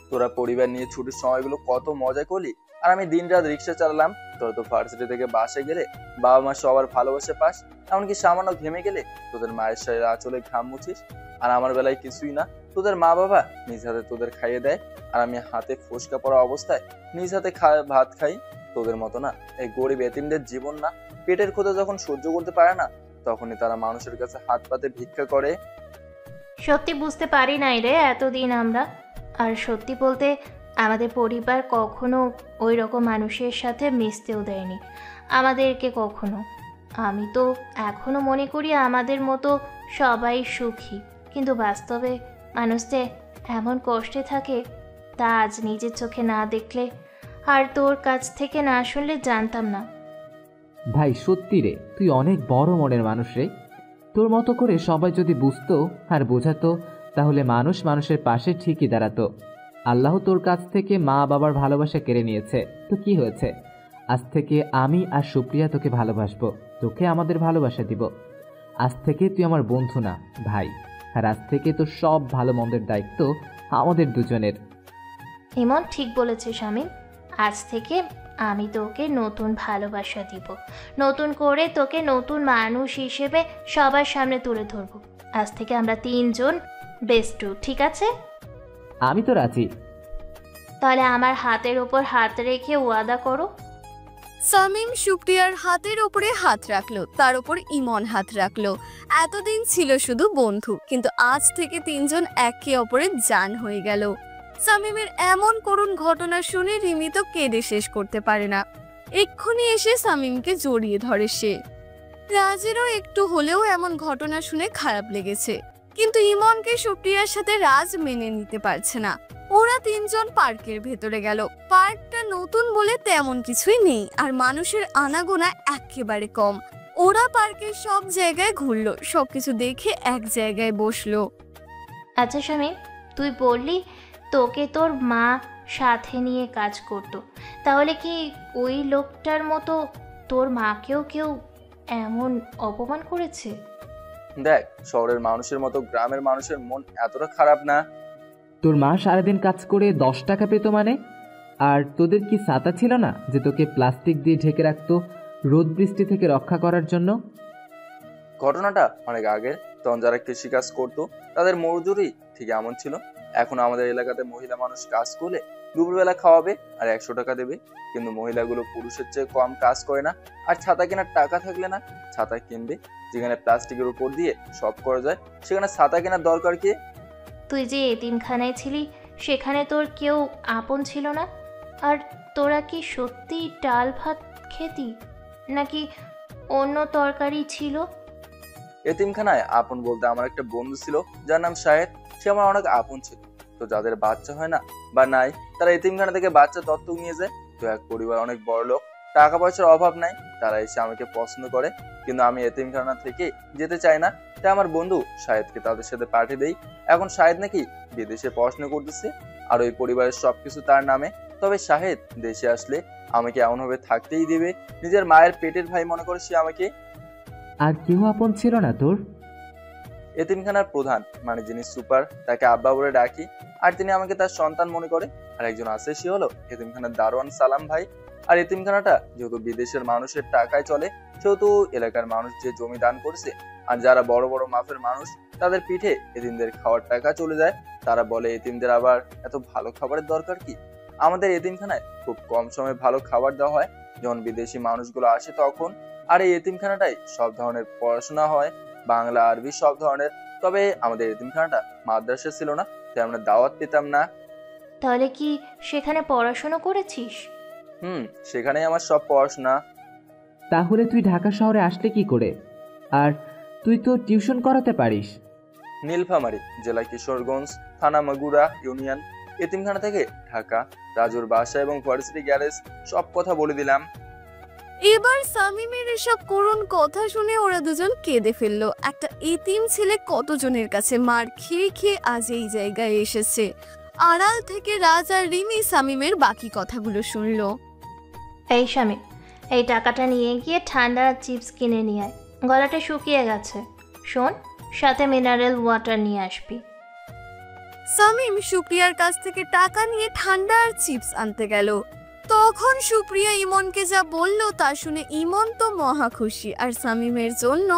তোরা পরিবার নিয়ে ছুটির সময়গুলো কত মজা করলি, আর আমি দিন রাত রিক্সা চালালাম। তোরা তো ভার্সিটি থেকে বাসে গেলে বাবা মা সবার ভালোবাসা পাস, এমনকি সামান্য ঘেমে গেলে তোদের মায়ের সাথে আঁচলে ঘাম মুছিস। আর আমার বেলায় কিছুই না, তোদের মা বাবা নিজ হাতে তোদের খাইয়ে দেয়, আর আমি হাতে ফোসকা পড়া অবস্থায় নিজ হাতে ভাত খাই। তোদের মতো না এই গরিব এতিমদের জীবন না, পেটের ক্ষুধা যখন সহ্য করতে পারে না তখনই তারা মানুষের কাছে হাত পাতে ভিক্ষা করে। সত্যি বুঝতে পারি নাই রে এতদিন আমরা। আর সত্যি বলতে আমাদের পরিবার কখনো ওই রকম মানুষের সাথে মিশতেও দেয়নি আমাদেরকে কখনো। আমি তো এখনো মনে করি আমাদের মতো সবাই সুখী, কিন্তু বাস্তবে মানুষ যে এমন কষ্টে থাকে তা আজ নিজের চোখে না দেখলে আর তোর কাছ থেকে না শুনলে জানতাম না। ভাই সত্যি রে, তুই অনেক বড় মনের মানুষ রে। তোর মতো করে সবাই যদি বুঝতো আর বোঝাতো তাহলে মানুষ মানুষের পাশে ঠিকই দাঁড়াতো। আল্লাহ তোর কাছ থেকে মা বাবার ভালোবাসা কেড়ে নিয়েছে, তো কি হয়েছে? আজ থেকে আমি আর সুপ্রিয়া তোকে ভালোবাসবো, তোকে আমাদের ভালোবাসা দিব। আজ থেকে তুই আমার বন্ধু না ভাই, আর আজ থেকে তোর সব ভালো মন্দের দায়িত্ব আমাদের দুজনের। ইমন ঠিক বলেছে শামীম, আজ থেকে আমি তোকে নতুন ভালোবাসা দিব, নতুন করে তোকে নতুন মানুষ হিসেবে সবার সামনে তুলে ধরবো। আজ থেকে আমরা 3 জন বেস্ট, ঠিক আছে? আমি তো রাজি। তাহলে আমার হাতের উপর হাত রেখে ওয়াদা করো। শামীম সুপ্রিয়ার হাতের উপরে হাত রাখলো, তার উপর ইমন হাত রাখলো। এতদিন ছিল শুধু বন্ধু, কিন্তু আজ থেকে 3 জন একে অপরের জান হয়ে গেল। শামীমের এমন করুণ ঘটনা শুনে রিমি তো কেঁদে শেষ করতে পারে না। এক্ষুনি এসে শামীমকে জড়িয়ে ধরে সে। রাজেরও একটু হলেও এমন ঘটনা শুনে খারাপ লেগেছে, কিন্তু ইমনকে সুপ্রিয়ার সাথে রাজ মেনে নিতে পারছে না। ওরা তিনজন পার্কের ভেতরে গেল। পার্কটা নতুন বলে তেমন কিছুই নেই, আর মানুষের আনাগোনা একেবারে কম। ওরা পার্কের সব জায়গায় ঘুরলো, সবকিছু দেখে এক জায়গায় বসলো। আচ্ছা শামীম, তুই বললি তোকে তোর মা সাথে নিয়ে কাজ করতো, তাহলে কি ওই লোকটার মতো তোর মাকেও কেউ এমন অপমান করেছে? দেখ, শহরের মানুষের মতো গ্রামের মানুষের মন এতটা খারাপ না। তোর মা সারাদিন কাজ করে 10 টাকা পেত মানে? আর তোদের কি ছাতা ছিল না যে তোকে প্লাস্টিক দিয়ে ঢেকে রাখতো রোদ বৃষ্টি থেকে রক্ষা করার জন্য? ঘটনাটা অনেক আগের, তখন যারা কৃষিকাজ করতো তাদের মজুরি ঠিক এমন ছিল। এখন আমাদের এলাকাতে মহিলা মানুষ কাজ করলে দুপুরবেলা খাওয়াবে আর 100 টাকা দেবে, কিন্তু মহিলাগুলো পুরুষের চেয়ে কম কাজ করে না। আর ছাতা কেনার টাকা থাকলে না ছাতা কিনবে? যেখানে প্লাস্টিকের উপর দিয়ে সব করা যায় সেখানে ছাতা কেনার দরকার কি? তুই যে এতিমখানায় ছিলি সেখানে তোর কেউ আপন ছিল না? আর তোরা কি সত্যি ডাল ভাত খেতি নাকি অন্য তরকারি ছিল? এতিমখানায় আপন বলতে আমার একটা বন্ধু ছিল যার নাম শাহেদ। সে আমার অনেক আপন ছিল। তো যাদের বাচ্চা হয় না বা নাই তারা এতিমখানা থেকে বাচ্চা দত্তক নিয়ে যায়। তো এক পরিবার অনেক বড় লোক, টাকা পয়সার অভাব নাই, তারা এসে আমাকে পছন্দ করে, কিন্তু আমি এতিমখানা থেকে যেতে চাই না। তাই আমার বন্ধু শাহেদকে তাদের সাথে পাঠিয়ে দেই। এখন শাহেদ নাকি বিদেশে পড়াশোনা করতেছে আর ওই পরিবারের সবকিছু তার নামে। তবে শাহেদ দেশে আসলে আমাকে এমনভাবে থাকতেই দিবে, নিজের মায়ের পেটের ভাই মনে করে সে আমাকে। আর কেউ আপন ছিল না তোর? এতিমখানার প্রধান মানে যিনি সুপার, তাকে আব্বা বলে ডাকি, আর তিনি আমাকে তার সন্তান মনে করে। আর একজন আছে, সে হলো এতিমখানার দারোয়ান সালাম ভাই। আর এতিমখানাটা যেহেতু বিদেশের মানুষের টাকায় চলে, সেহেতু এলাকার মানুষ যে জমি দান করছে আর যারা বড় বড় মাপের মানুষ তাদের পিঠে এতিমদের খাওয়ার টাকা চলে যায়। তারা বলে এতিমদের আবার এত ভালো খাবারের দরকার কি? আমাদের এতিমখানায় খুব কম সময়ে ভালো খাবার দেওয়া হয় যখন বিদেশি মানুষগুলো আসে তখন। আর এই এতিমখানাটাই সব ধরনের পড়াশোনা হয়, বাংলা আরবি সব ধরনের। তবে আমাদের এতিমখানাটা মাদ্রাসা ছিল না, তাই আমরা দাওয়াত পেতাম না। তাহলে কি সেখানে পড়াশোনা করেছিস? সেখানেই আমার সব পড়াশোনা। তাহলে তুই ঢাকা শহরে আসলে কি করে? আর তুই তো টিউশন করাতে পারিস। নীলফামারী জেলা কিশোরগঞ্জ, থানা মাগুরা ইউনিয়ন। এতিমখানা থেকে ঢাকা, রাজুর বাসা এবং ভার্সিটি গ্যারেজ সব কথা বলে দিলাম। এবার শামীমের এসব করুণ কথা শুনে ওরা দুজন কেঁদে ফেললো। একটা এতিম ছেলে কতজনের কাছে মার খেয়ে খেয়ে আজ এই জায়গায় এসেছে। আড়াল থেকে রাজ আর রিমি শামীমের বাকি কথাগুলো শুনলো। এই শামীম, এই টাকাটা নিয়ে গিয়ে ঠান্ডা চিপস কিনে নিয়ে আয়, গলাটা শুকিয়ে গেছে। শোন, সাথে মিনারেল ওয়াটার নিয়ে আসবি। শামীম সুপ্রিয়ার কাছ থেকে টাকা নিয়ে ঠান্ডা আর চিপস আনতে গেল। তখন সুপ্রিয়া ইমনকে যা বলল তা শুনে ইমন তো মহা খুশি, আর শামীমের জন্য